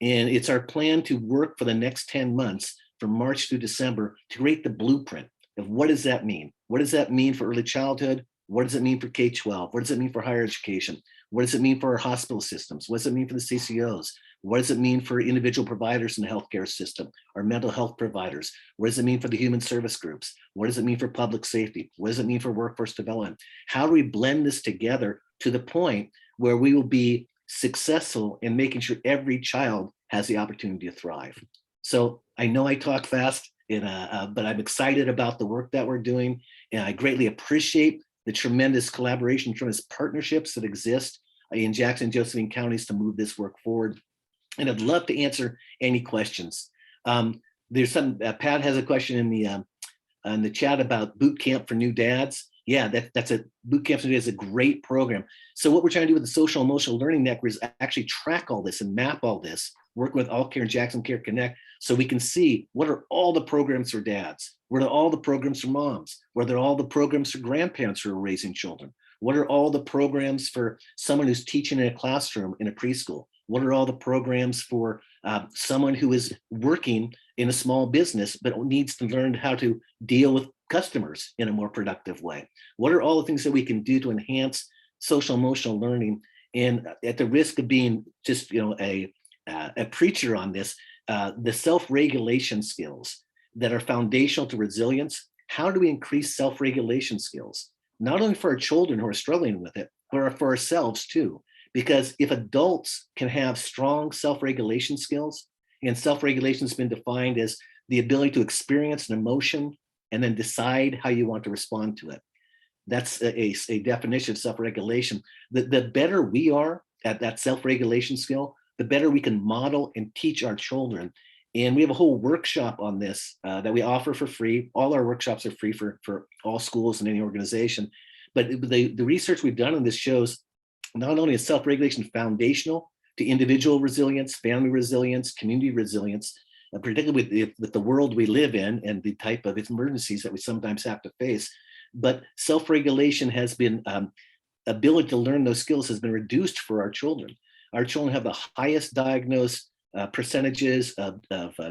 And it's our plan to work for the next 10 months, from March through December, to create the blueprint of what does that mean? What does that mean for early childhood? What does it mean for K-12? What does it mean for higher education? What does it mean for our hospital systems? What does it mean for the CCOs? What does it mean for individual providers in the healthcare system, our mental health providers? What does it mean for the human service groups? What does it mean for public safety? What does it mean for workforce development? How do we blend this together to the point where we will be successful in making sure every child has the opportunity to thrive? So I know I talk fast, but I'm excited about the work that we're doing. And I greatly appreciate the tremendous collaboration, tremendous partnerships that exist in Jackson and Josephine counties to move this work forward. And I'd love to answer any questions. There's some, Pat has a question in the chat about boot camp for new dads. Yeah, that's a boot camp for new dads is a great program. So what we're trying to do with the social emotional learning network is actually track all this and map all this, working with All Care and Jackson Care Connect, so we can see what are all the programs for dads, what are all the programs for moms, what are all the programs for grandparents who are raising children, what are all the programs for someone who's teaching in a classroom in a preschool, what are all the programs for someone who is working in a small business but needs to learn how to deal with customers in a more productive way? What are all the things that we can do to enhance social emotional learning? And at the risk of being just a preacher on this, the self-regulation skills that are foundational to resilience. How do we increase self-regulation skills, not only for our children who are struggling with it, but for ourselves too? Because if adults can have strong self-regulation skills, and self-regulation has been defined as the ability to experience an emotion and then decide how you want to respond to it. That's a definition of self-regulation. The better we are at that self-regulation skill, the better we can model and teach our children. And we have a whole workshop on this that we offer for free. All our workshops are free for all schools and any organization. But the research we've done on this shows not only is self-regulation foundational to individual resilience, family resilience, community resilience, particularly with the world we live in and the type of emergencies that we sometimes have to face, but self-regulation has been, ability to learn those skills has been reduced for our children. Our children have the highest diagnosed percentages of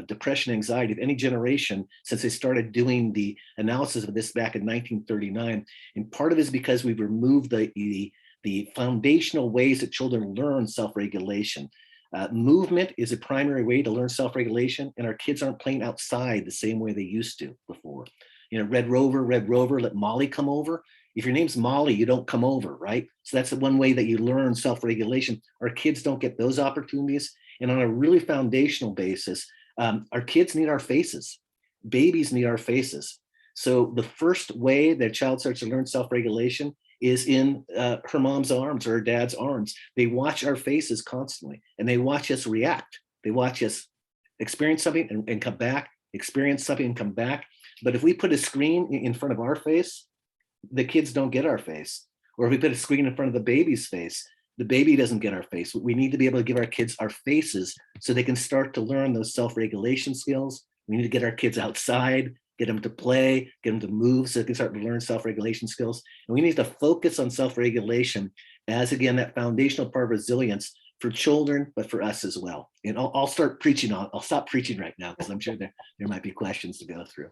depression, anxiety of any generation since they started doing the analysis of this back in 1939. And part of it is because we've removed the foundational ways that children learn self-regulation. Movement is a primary way to learn self-regulation, and our kids aren't playing outside the same way they used to before. Red Rover, let Molly come over. If your name's Molly, you don't come over, right? So that's the one way that you learn self-regulation. Our kids don't get those opportunities. And on a really foundational basis, our kids need our faces. Babies need our faces. So the first way that a child starts to learn self-regulation is in her mom's arms or her dad's arms. They watch our faces constantly, and they watch us react. They watch us experience something and come back, experience something and come back. But if we put a screen in front of our face, the kids don't get our face. Or if we put a screen in front of the baby's face, the baby doesn't get our face. We need to be able to give our kids our faces so they can start to learn those self-regulation skills. We need to get our kids outside, get them to play, get them to move so they can start to learn self-regulation skills. And we need to focus on self-regulation as, again, that foundational part of resilience for children, but for us as well. And I'll start preaching on, I'll stop preaching right now because I'm sure there might be questions to go through.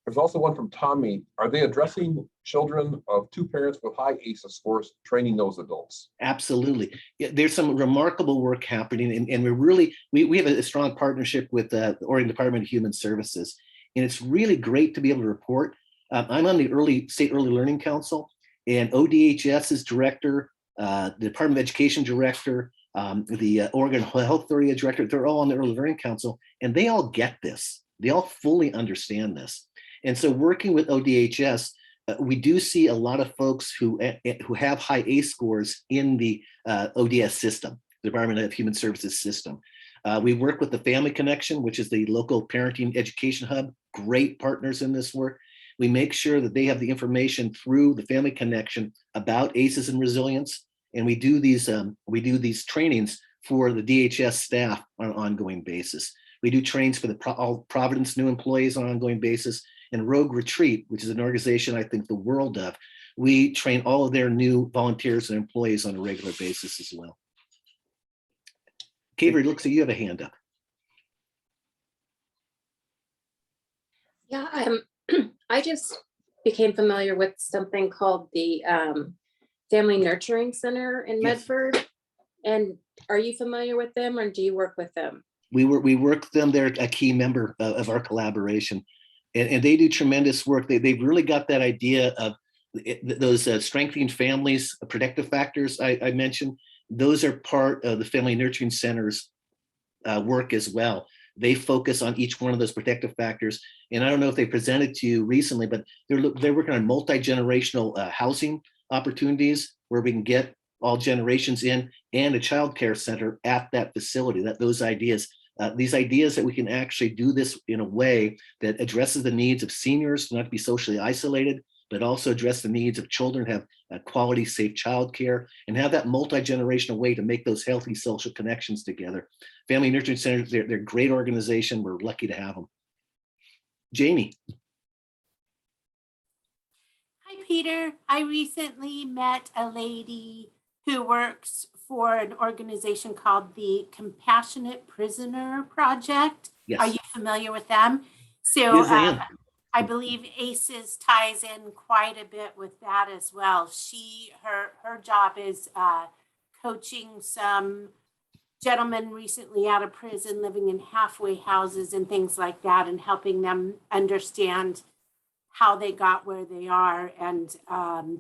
There's also one from Tommy. Are they addressing children of two parents with high ACEs scores, training those adults? Absolutely. Yeah, there's some remarkable work happening, and we're really, we have a strong partnership with the Oregon Department of Human Services. And it's really great to be able to report. I'm on the State Early Learning Council, and ODHS's director, the Department of Education director, the Oregon Health Authority director, they're all on the Early Learning Council, and they all get this. They all fully understand this. And so working with ODHS, we do see a lot of folks who have high ACE scores in the ODS system, the Department of Human Services system. We work with the Family Connection, which is the local parenting education hub, great partners in this work. We make sure that they have the information through the Family Connection about ACEs and resilience. And we do these trainings for the DHS staff on an ongoing basis. We do trainings for all Providence new employees on an ongoing basis. And Rogue Retreat, which is an organization I think the world of, we train all of their new volunteers and employees on a regular basis as well. Kaver, it looks like you have a hand up. Yeah, I just became familiar with something called the Family Nurturing Center in Medford. And are you familiar with them, or do you work with them? We work with them. They're a key member of our collaboration. And they do tremendous work. They've really got that idea of those strengthening families, protective factors I mentioned. Those are part of the Family Nurturing Center's work as well. They focus on each one of those protective factors. And I don't know if they presented to you recently, but they're working on multi-generational housing opportunities where we can get all generations in, and a child care center at that facility. Those ideas. These ideas that we can actually do this in a way that addresses the needs of seniors not to be socially isolated, but also address the needs of children, have quality, safe childcare, and have that multi-generational way to make those healthy social connections together. Family Nurturing Centers, they're a great organization. We're lucky to have them. Jamie. Hi, Peter. I recently met a lady who works for an organization called the Compassionate Prisoner Project. Yes. Are you familiar with them? So Yes, I am. I believe ACEs ties in quite a bit with that as well. Her job is coaching some gentlemen recently out of prison living in halfway houses and things like that, and helping them understand how they got where they are and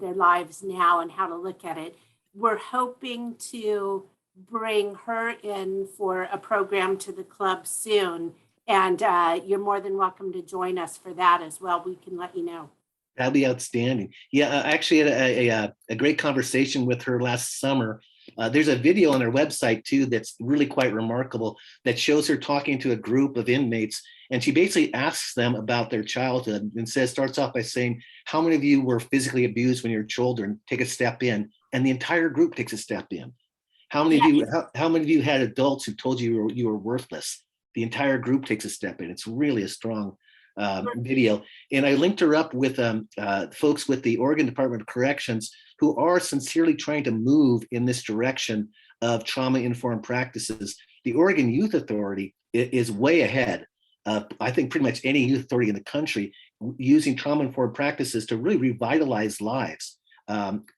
their lives now and how to look at it. We're hoping to bring her in for a program to the club soon. And you're more than welcome to join us for that as well. We can let you know. That'd be outstanding. Yeah, I actually had a great conversation with her last summer. There's a video on her website too that's really quite remarkable that shows her talking to a group of inmates, and she basically asks them about their childhood and starts off by saying, how many of you were physically abused when you were children? Take a step in, and the entire group takes a step in. How many of you had adults who told you you were worthless? The entire group takes a step in. It's really a strong video. And I linked her up with folks with the Oregon Department of Corrections who are sincerely trying to move in this direction of trauma-informed practices. The Oregon Youth Authority is way ahead of, I think, pretty much any youth authority in the country, using trauma-informed practices to really revitalize lives.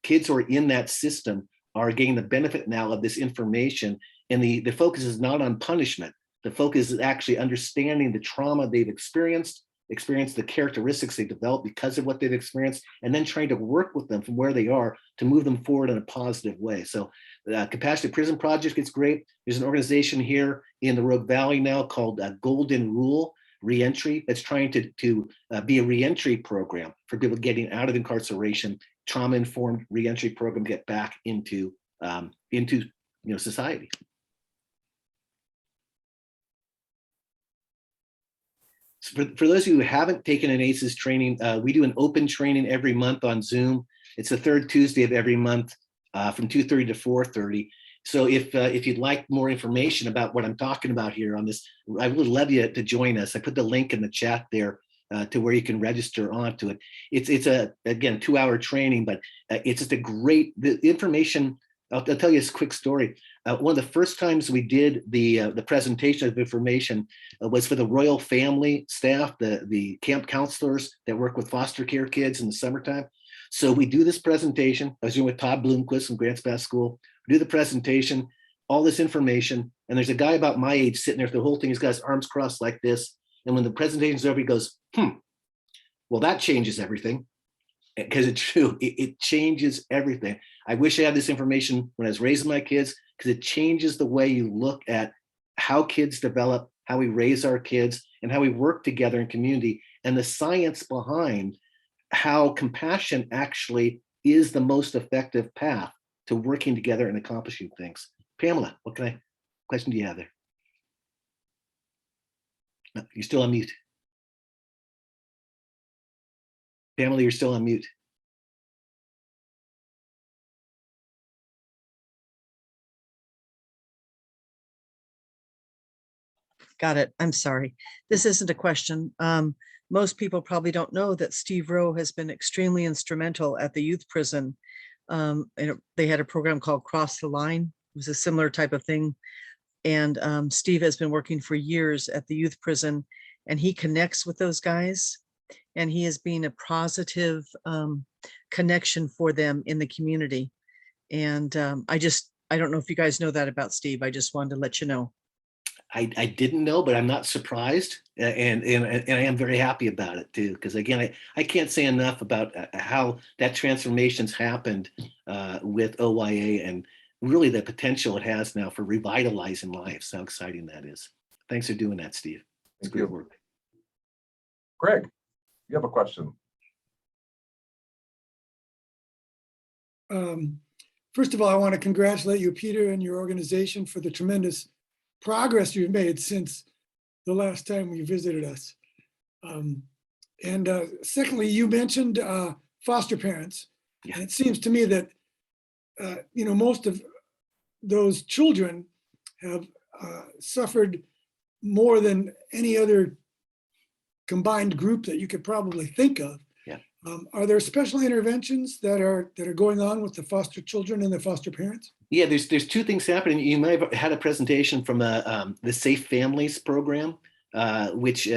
Kids who are in that system are getting the benefit now of this information. And the focus is not on punishment. The focus is actually understanding the trauma they've experienced the characteristics they developed because of what they've experienced, and then trying to work with them from where they are to move them forward in a positive way. So the Compassionate Prison Project is great. There's an organization here in the Rogue Valley now called Golden Rule Reentry that's trying to be a reentry program for people getting out of incarceration trauma-informed reentry program get back into society. So for those of you who haven't taken an ACEs training, we do an open training every month on Zoom. It's the third Tuesday of every month from 2:30 to 4:30. So if you'd like more information about what I'm talking about here on this, I would love you to join us. I put the link in the chat there to where you can register onto it. It's a, again, 2-hour training, but it's just the information. I'll tell you a quick story. One of the first times we did the presentation of information was for the Royal Family staff, the camp counselors that work with foster care kids in the summertime. So we do this presentation. I was doing with Todd Bloomquist from Grants Pass School. We do the presentation, all this information, and there's a guy about my age sitting there for the whole thing. He's got his arms crossed like this. And when the presentation's over, he goes, well, that changes everything. Because it's true, it changes everything. I wish I had this information when I was raising my kids, because it changes the way you look at how kids develop, how we raise our kids, and how we work together in community, and the science behind how compassion actually is the most effective path to working together and accomplishing things. Pamela, what question do you have there? No, you're still on mute. Pamela, you're still on mute. Got it. I'm sorry. This isn't a question. Most people probably don't know that Steve Rowe has been extremely instrumental at the youth prison. And they had a program called Cross the Line. It was a similar type of thing. And Steve has been working for years at the youth prison, and he connects with those guys. And he has been a positive connection for them in the community. And I don't know if you guys know that about Steve. I just wanted to let you know. I didn't know, but I'm not surprised, and I am very happy about it too. Because again, I can't say enough about how that transformation's happened with OYA, and really the potential it has now for revitalizing lives. How exciting that is! Thanks for doing that, Steve. It's good work. Greg, you have a question. First of all, I want to congratulate you, Peter, and your organization for the tremendous progress you've made since the last time you visited us. Secondly, you mentioned foster parents. Yeah. And it seems to me that most of those children have suffered more than any other combined group that you could probably think of. Yeah. Are there special interventions that are going on with the foster children and the foster parents? Yeah, there's two things happening. You might have had a presentation from the Safe Families program, which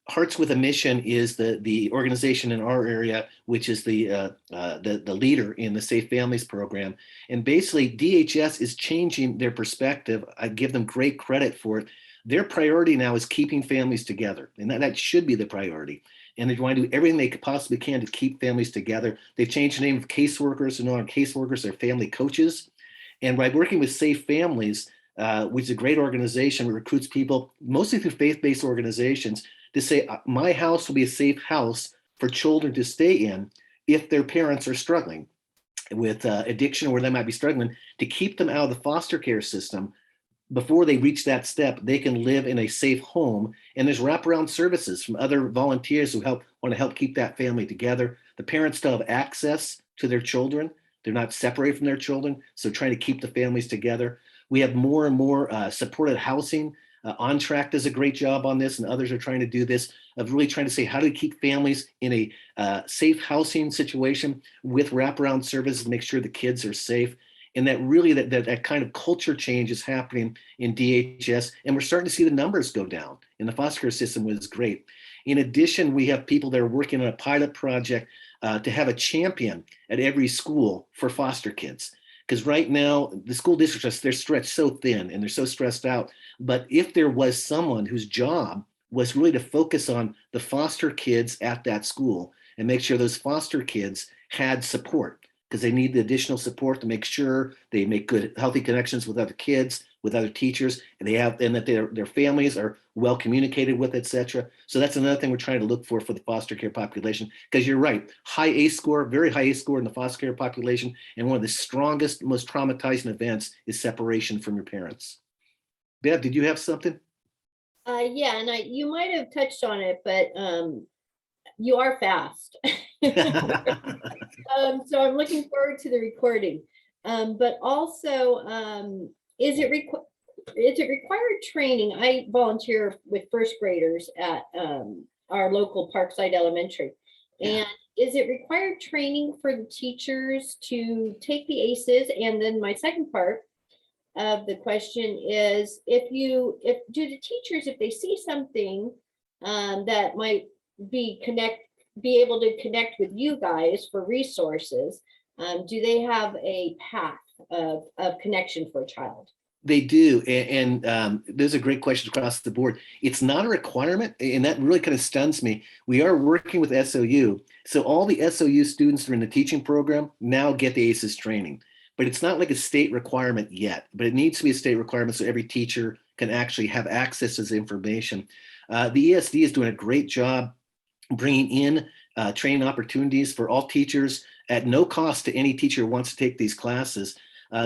Hearts with a Mission is the organization in our area, which is the leader in the Safe Families program. And basically, DHS is changing their perspective. I give them great credit for it. Their priority now is keeping families together, and that should be the priority. And they want to do everything they possibly can to keep families together. They've changed the name of caseworkers, so no longer caseworkers, they're family coaches. And by working with Safe Families, which is a great organization, that recruits people mostly through faith-based organizations to say, my house will be a safe house for children to stay in if their parents are struggling with addiction, or they might be struggling, to keep them out of the foster care system. Before they reach that step, they can live in a safe home. And there's wraparound services from other volunteers who want to help keep that family together. The parents still have access to their children. They're not separated from their children, so trying to keep the families together. We have more and more supported housing. On Track does a great job on this, and others are trying to do this, of really trying to say, how do we keep families in a safe housing situation with wraparound services to make sure the kids are safe. And that really, that kind of culture change is happening in DHS, and we're starting to see the numbers go down in the foster care system, which is great. In addition, we have people that are working on a pilot project to have a champion at every school for foster kids. Because right now, the school districts, they're stretched so thin and they're so stressed out. But if there was someone whose job was really to focus on the foster kids at that school and make sure those foster kids had support, because they need the additional support to make sure they make good, healthy connections with other kids, with other teachers, and that their families are well communicated with, etc. So that's another thing we're trying to look for the foster care population, because you're right, high ACE score, very high ACE score in the foster care population, and one of the strongest, most traumatizing events is separation from your parents. Bev, did you have something? Yeah, and you might have touched on it, but you are fast. So I'm looking forward to the recording. But also, is it required training? I volunteer with first graders at our local Parkside Elementary. And is it required training for the teachers to take the ACEs? And then my second part of the question is, do the teachers, if they see something that might be able to connect with you guys for resources, do they have a path of connection for a child? They do, and those are great questions across the board. It's not a requirement, and that really kind of stuns me. We are working with SOU, so all the SOU students that are in the teaching program now get the ACEs training, but it's not like a state requirement yet, but it needs to be a state requirement so every teacher can actually have access to this information. The ESD is doing a great job bringing in training opportunities for all teachers at no cost to any teacher who wants to take these classes.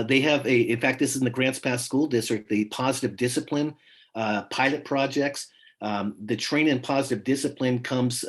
They have in fact, this is in the Grants Pass School District, the positive discipline pilot projects. The training in positive discipline comes,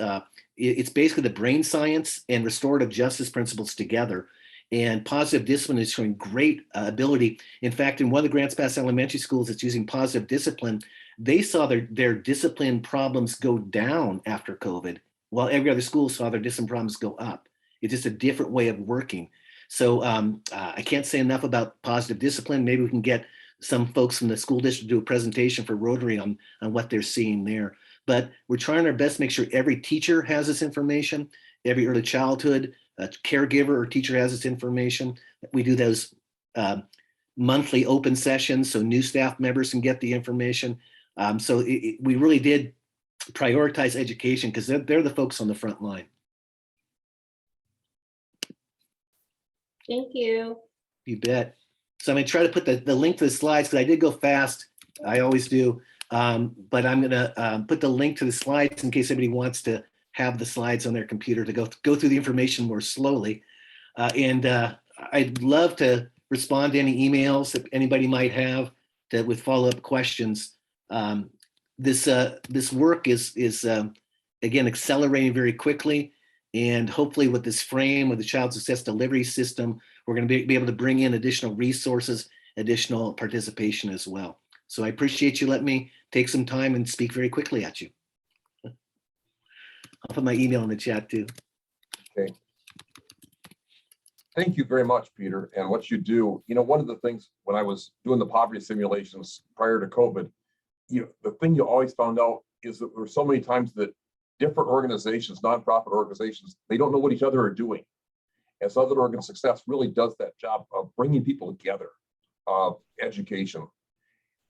it's basically the brain science and restorative justice principles together. And positive discipline is showing great ability. In fact, in one of the Grants Pass elementary schools that's using positive discipline, they saw their discipline problems go down after COVID, while every other school saw their discipline problems go up. It's just a different way of working. So I can't say enough about positive discipline. Maybe we can get some folks from the school district to do a presentation for Rotary on what they're seeing there. But we're trying our best to make sure every teacher has this information, every early childhood caregiver or teacher has this information. We do those monthly open sessions so new staff members can get the information. So we really did prioritize education because they're the folks on the front line. Thank you. You bet. So I'm going to try to put the link to the slides because I did go fast. I always do. But I'm going to put the link to the slides in case anybody wants to have the slides on their computer to go through the information more slowly. And I'd love to respond to any emails that anybody might have with follow-up questions. This work is again, accelerating very quickly. And hopefully with this frame of the Child Success Delivery System, we're going to be able to bring in additional resources, additional participation as well. So I appreciate you letting me take some time and speak very quickly at you. I'll put my email in the chat too. Okay. Thank you very much, Peter. And what you do, one of the things when I was doing the poverty simulations prior to COVID, the thing you always found out is that there were so many times that different organizations, nonprofit organizations, they don't know what each other are doing. And Southern Oregon Success really does that job of bringing people together, education.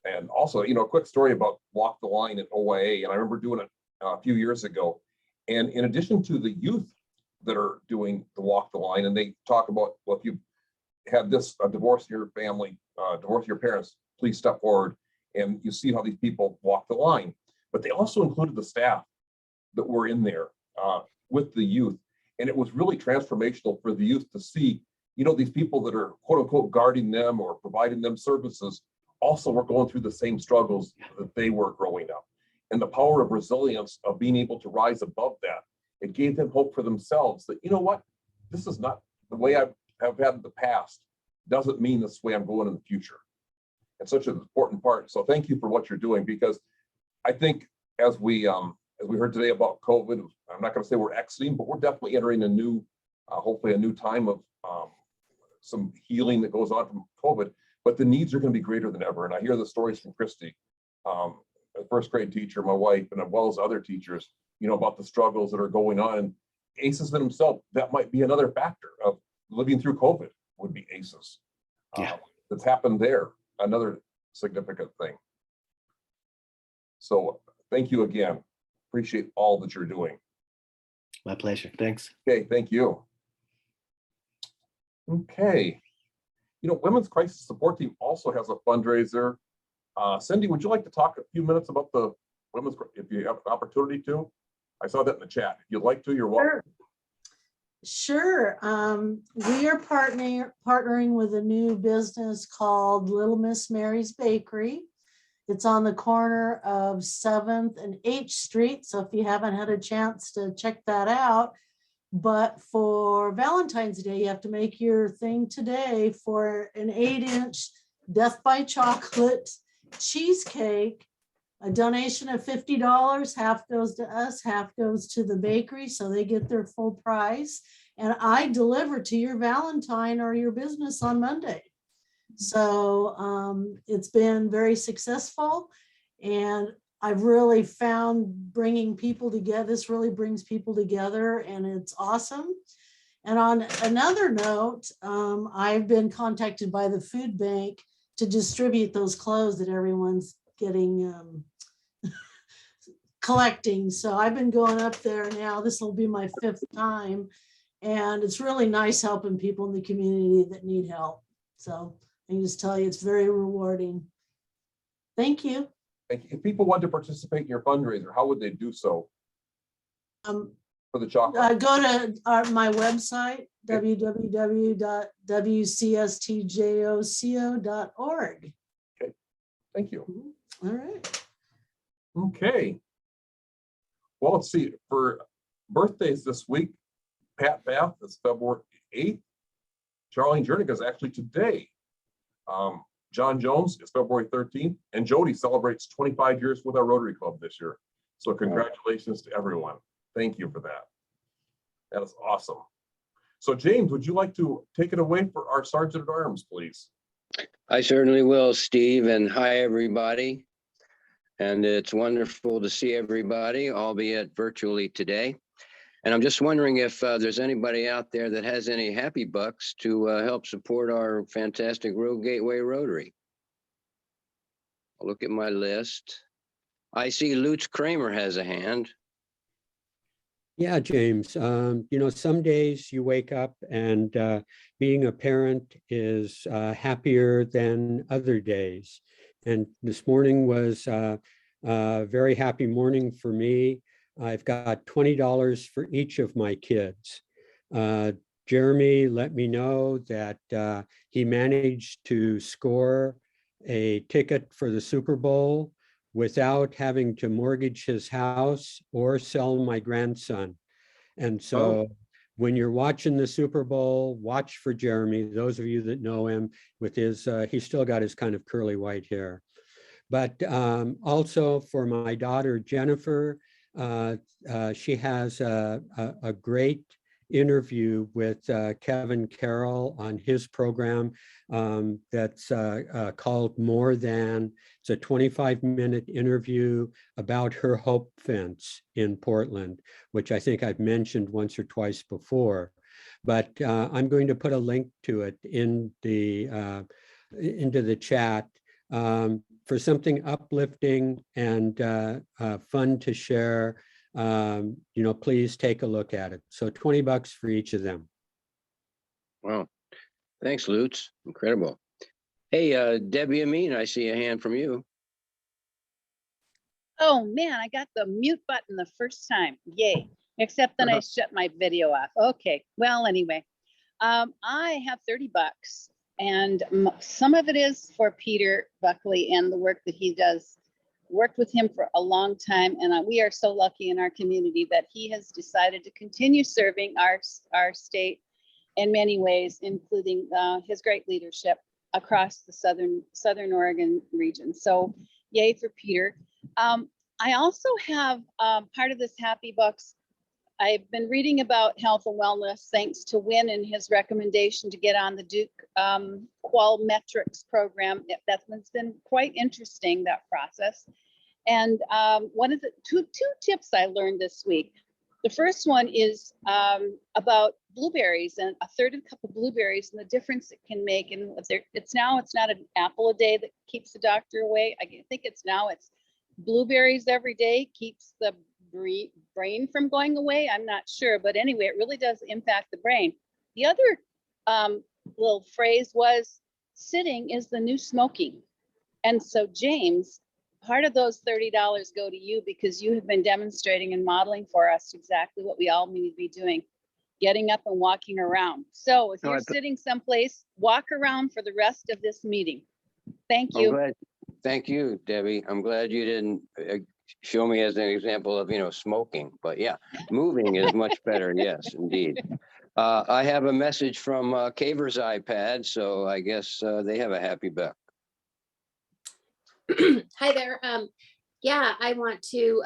And also, a quick story about Walk the Line at OYA. And I remember doing it a few years ago. And in addition to the youth that are doing the Walk the Line, and they talk about, well, if you had this divorce in your family, divorce your parents, please step forward. And you see how these people walk the line. But they also included the staff that were in there with the youth. And it was really transformational for the youth to see, these people that are quote unquote guarding them or providing them services also were going through the same struggles that they were growing up. And the power of resilience of being able to rise above that, it gave them hope for themselves that, what, this is not the way I have had in the past, doesn't mean this way I'm going in the future. It's such an important part. So thank you for what you're doing, because I think as we heard today about COVID, I'm not going to say we're exiting, but we're definitely entering a new, hopefully a new time of some healing that goes on from COVID, but the needs are going to be greater than ever. And I hear the stories from Christy, a first grade teacher, my wife, and as well as other teachers, about the struggles that are going on. ACEs in themselves, that might be another factor of living through COVID, would be ACEs. That's happened there, another significant thing. So thank you again. Appreciate all that you're doing. My pleasure. Thanks. Okay, thank you. Okay. You know, Women's Crisis Support Team also has a fundraiser. Cindy, would you like to talk a few minutes about the women's, if you have an opportunity to? I saw that in the chat. If you'd like to, you're welcome. Sure. We are partnering with a new business called Little Miss Mary's Bakery. It's on the corner of 7th and H Street. So if you haven't had a chance to check that out, but for Valentine's Day, you have to make your thing today for an 8-inch Death by Chocolate cheesecake. A donation of $50, half goes to us, half goes to the bakery, so they get their full price. And I deliver to your Valentine or your business on Monday. So it's been very successful, and I've really found bringing people together, this really brings people together, and it's awesome. And on another note, I've been contacted by the food bank to distribute those clothes that everyone's getting collecting. So I've been going up there now. This will be my 5th time. And it's really nice helping people in the community that need help. So I can just tell you, it's very rewarding. Thank you. If people want to participate in your fundraiser, how would they do so? For the chocolate? Go to my website, www.wcstjoco.org. Okay, thank you. All right. Okay. Well, let's see. For birthdays this week, Pat Bath is February 8th. Charlene Jernick is actually today. John Jones is February 13th, and Jody celebrates 25 years with our Rotary Club this year. So congratulations to everyone. Thank you for that. That is awesome. So James, would you like to take it away for our Sergeant at Arms, please? I certainly will, Steve, and hi, everybody. And it's wonderful to see everybody, albeit virtually today. And I'm just wondering if there's anybody out there that has any happy bucks to help support our fantastic Rogue Gateway Rotary. I'll look at my list. I see Lutz Kramer has a hand. Yeah, James, you know, some days you wake up and being a parent is happier than other days. And this morning was a very happy morning for me. I've got $20 for each of my kids. Jeremy let me know that he managed to score a ticket for the Super Bowl without having to mortgage his house or sell my grandson. And so when you're watching the Super Bowl, watch for Jeremy. Those of you that know him, with his, he's still got his kind of curly white hair. But also for my daughter, Jennifer, she has a great interview with Kevin Carroll on his program that's called More Than. It's a 25-minute interview about her Hope Fence in Portland, which I think I've mentioned once or twice before. But I'm going to put a link to it in the into the chat for something uplifting and fun to share. You know, please take a look at it. So $20 for each of them. Wow. Thanks, Lutz. Incredible. Hey, Debbie Amin, I see a hand from you. Oh man, I got the mute button the first time. Yay. Except then I shut my video off. Okay. Well, anyway, I have $30 and some of it is for Peter Buckley and the work that he does. Worked with him for a long time, and we are so lucky in our community that he has decided to continue serving our state in many ways, including his great leadership across the Southern Oregon region. So yay for Peter. I also have part of this Happy Bucks. I've been reading about health and wellness thanks to Wynn and his recommendation to get on the Duke Qualmetrics program. That's been quite interesting, that process. And one of the two tips I learned this week. The first one is about blueberries and a third of a cup of blueberries and the difference it can make. And it's not an apple a day that keeps the doctor away. I think it's blueberries every day keeps the brain from going away. I'm not sure, but anyway, it really does impact the brain. The other little phrase was, sitting is the new smoking. And so James, part of those $30 go to you because you have been demonstrating and modeling for us exactly what we all need to be doing, getting up and walking around. So if No, you're sitting someplace, walk around for the rest of this meeting. Thank I'm you. glad. Thank you, Debbie. I'm glad you didn't show me as an example of, smoking, but yeah, moving is much better. Yes, indeed. I have a message from Caver's iPad, so I guess they have a happy buck. Hi there. Yeah, I want to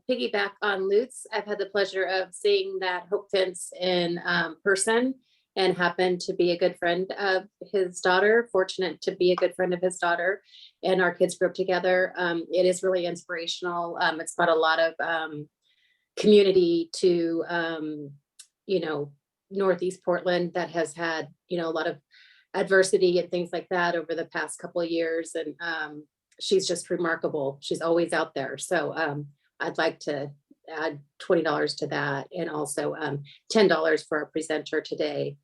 piggyback on Lutz. I've had the pleasure of seeing that Hope Fence in person and happened to be a good friend of his daughter, fortunate to be a good friend of his daughter, and our kids grew up together. It is really inspirational. It's brought a lot of community to, Northeast Portland that has had, a lot of adversity and things like that over the past couple of years. And she's just remarkable. She's always out there. So I'd like to add $20 to that, and also $10 for our presenter today.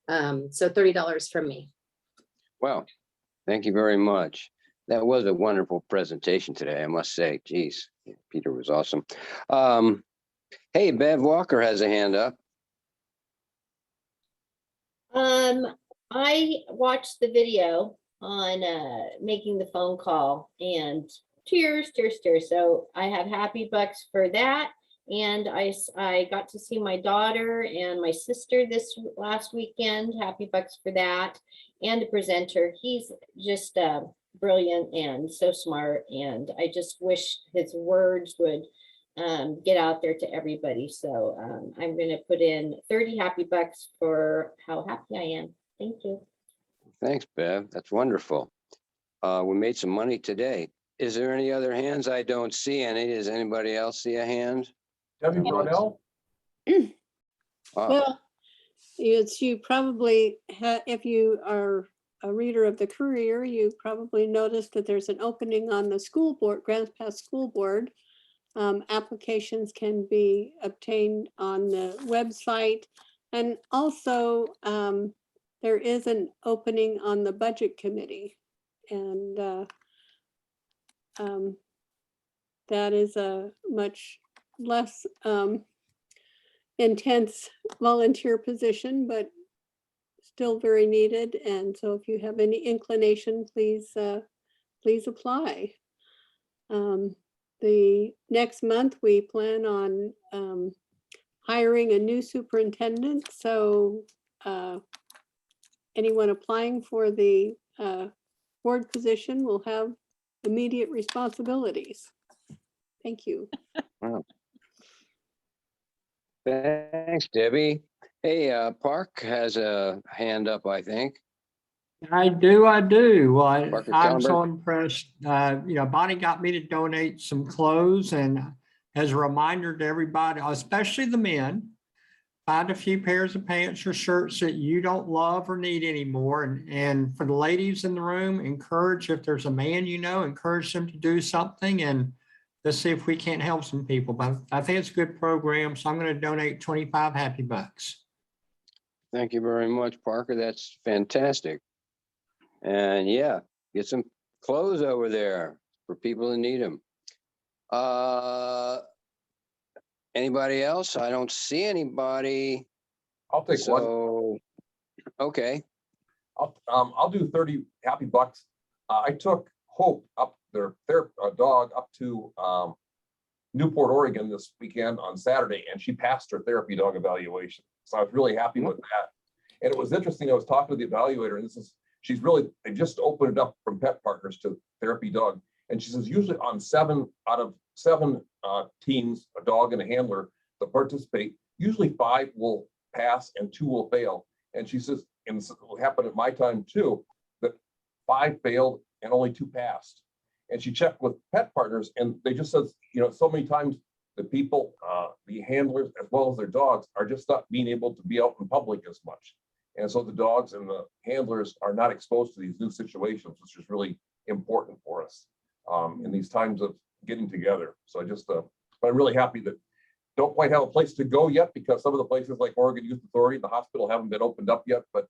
So $30 from me. Wow, thank you very much. That was a wonderful presentation today, I must say. Geez, Peter was awesome. Hey, Bev Walker has a hand up. I watched the video on making the phone call, and tears. So I have happy bucks for that. And I got to see my daughter and my sister this last weekend. Happy bucks for that. And the presenter, he's just brilliant and so smart. And I just wish his words would get out there to everybody. So I'm going to put in 30 happy bucks for how happy I am. Thank you. Thanks, Bev. That's wonderful. We made some money today. Is there any other hands? I don't see any. Does anybody else see a hand? Debbie Brunel? Well, you probably, if you are a reader of the Courier, you probably noticed that there's an opening on the school board, Grants Pass School Board. Applications can be obtained on the website. And also, there is an opening on the Budget Committee. And that is a much less intense volunteer position, but still very needed. And so if you have any inclination, please apply. The next month, we plan on hiring a new superintendent. So anyone applying for the board position will have immediate responsibilities. Thank you. Wow. Thanks, Debbie. Hey, Park has a hand up, I think. I do. Well, I'm Kellenberg. so impressed. Bonnie got me to donate some clothes, and as a reminder to everybody, especially the men, find a few pairs of pants or shirts that you don't love or need anymore. And for the ladies in the room, encourage, if there's a man encourage them to do something, and let's see if we can't help some people. But I think it's a good program, so I'm going to donate 25 happy bucks. Thank you very much, Parker. That's fantastic. And yeah, get some clothes over there for people who need them. Anybody else? I don't see anybody. I'll take one. Okay. I'll do 30 happy bucks. I took Hope up their dog up to Newport, Oregon this weekend on Saturday, and she passed her therapy dog evaluation. So I was really happy with that. And it was interesting. I was talking to the evaluator, and they just opened it up from pet partners to therapy dog. And she says, usually on 7 out of 7 teams, a dog and a handler that participate, usually 5 will pass and 2 will fail. And she says, and it happened at my time too, that 5 failed and only 2 passed. And she checked with pet partners, and they just said, so many times the people, the handlers, as well as their dogs, are just not being able to be out in public as much. And so the dogs and the handlers are not exposed to these new situations, which is really important for us in these times of getting together. So but I'm really happy that don't quite have a place to go yet because some of the places like Oregon Youth Authority, the hospital haven't been opened up yet, but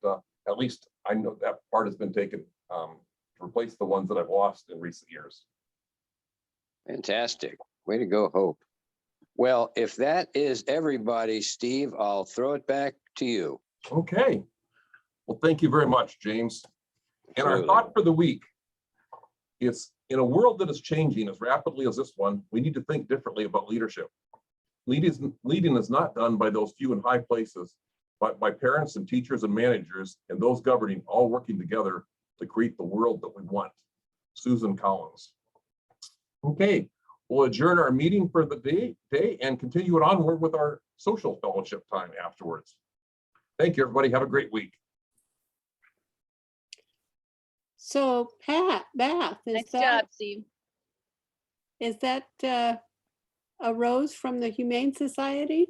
at least I know that part has been taken to replace the ones that I've lost in recent years. Fantastic. Way to go, Hope. Well, if that is everybody, Steve, I'll throw it back to you. Okay. Well, thank you very much, James. And our Absolutely. thought for the week is, in a world that is changing as rapidly as this one, we need to think differently about leadership. Leading is not done by those few in high places, but by parents and teachers and managers and those governing, all working together to create the world that we want. Susan Collins. Okay, we'll adjourn our meeting for the day and continue it onward with our social fellowship time afterwards. Thank you, everybody. Have a great week. So Beth, Nice job, Steve. Is that a rose from the Humane Society?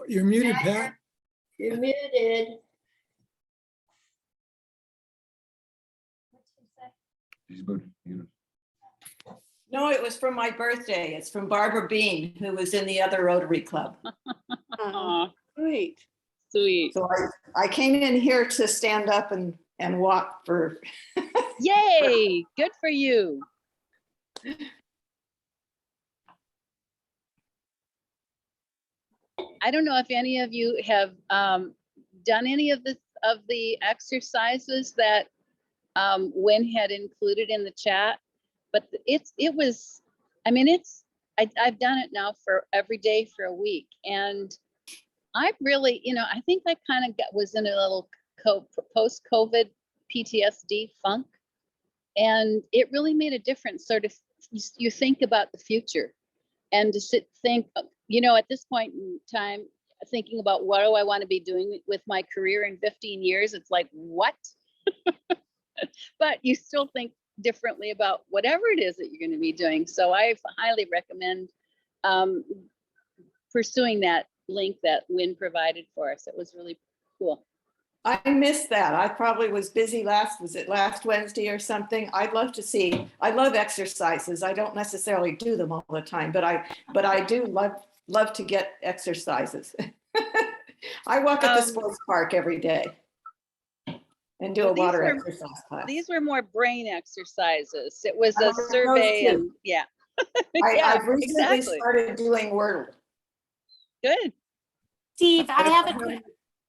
You're muted, Pat. You're muted. She's muted. No, it was from my birthday. It's from Barbara Bean, who was in the other Rotary Club. Oh, great. Sweet. So I came in here to stand up and walk for. Yay, good for you. I don't know if any of you have done any of the exercises that Wynn had included in the chat, but I've done it now for every day for a week, and I really, I think I kind of was in a little post-COVID PTSD funk, and it really made a difference. Sort of, you think about the future, and to think, at this point in time, thinking about what do I want to be doing with my career in 15 years, it's like, what? But you still think differently about whatever it is that you're going to be doing. So I highly recommend pursuing that link that Wynn provided for us. It was really cool. I missed that. I probably was busy last Wednesday or something. I'd love to see. I love exercises. I don't necessarily do them all the time, but I do love to get exercises. I walk at the sports park every day and do a water exercise class. These were more brain exercises. It was a survey, and yeah. I've recently started doing Wordle. Good. Steve, I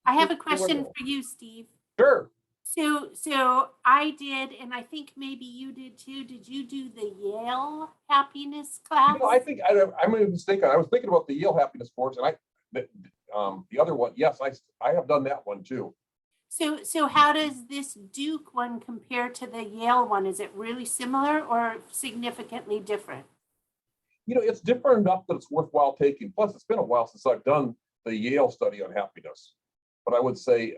have a question for you, Steve. Sure. So I did, and I think maybe you did too. Did you do the Yale happiness class? I think I'm mistaken. I was thinking about the Yale happiness course, and the other one, yes, I have done that one too. So how does this Duke one compare to the Yale one? Is it really similar or significantly different? It's different enough that it's worthwhile taking. Plus, it's been a while since I've done the Yale study on happiness. But I would say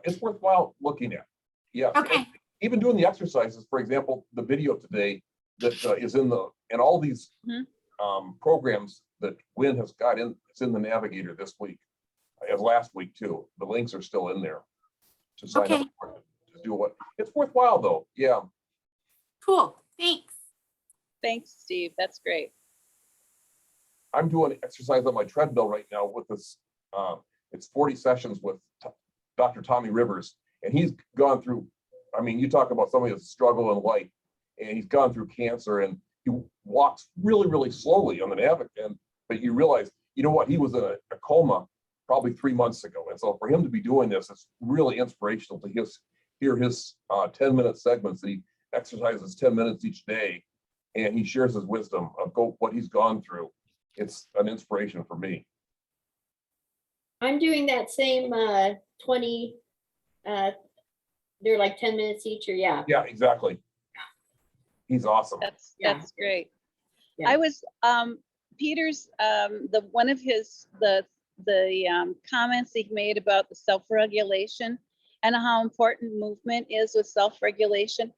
it's worthwhile looking at. Yes. Okay. Even doing the exercises, for example, the video today that is in all these programs that Wynn has got in, it's in the Navigator this week, as last week too. The links are still in there to sign up for it, to do what. It's worthwhile though. Yeah. Cool. Thanks. Thanks, Steve. That's great. I'm doing exercise on my treadmill right now with this. It's 40 sessions with Dr. Tommy Rivers, and he's gone through, you talk about somebody that's struggled in life, and he's gone through cancer, and he walks really, really slowly on the Navigator, but you realize, he was in a coma probably 3 months ago. And so for him to be doing this, it's really inspirational to hear his 10-minute segments that he exercises 10 minutes each day, and he shares his wisdom of what he's gone through. It's an inspiration for me. I'm doing that same 20, they're like 10 minutes each, or yeah. Yeah, exactly. He's awesome. That's great. Yeah. I was Peter's one of his the comments he made about the self-regulation and how important movement is with self-regulation.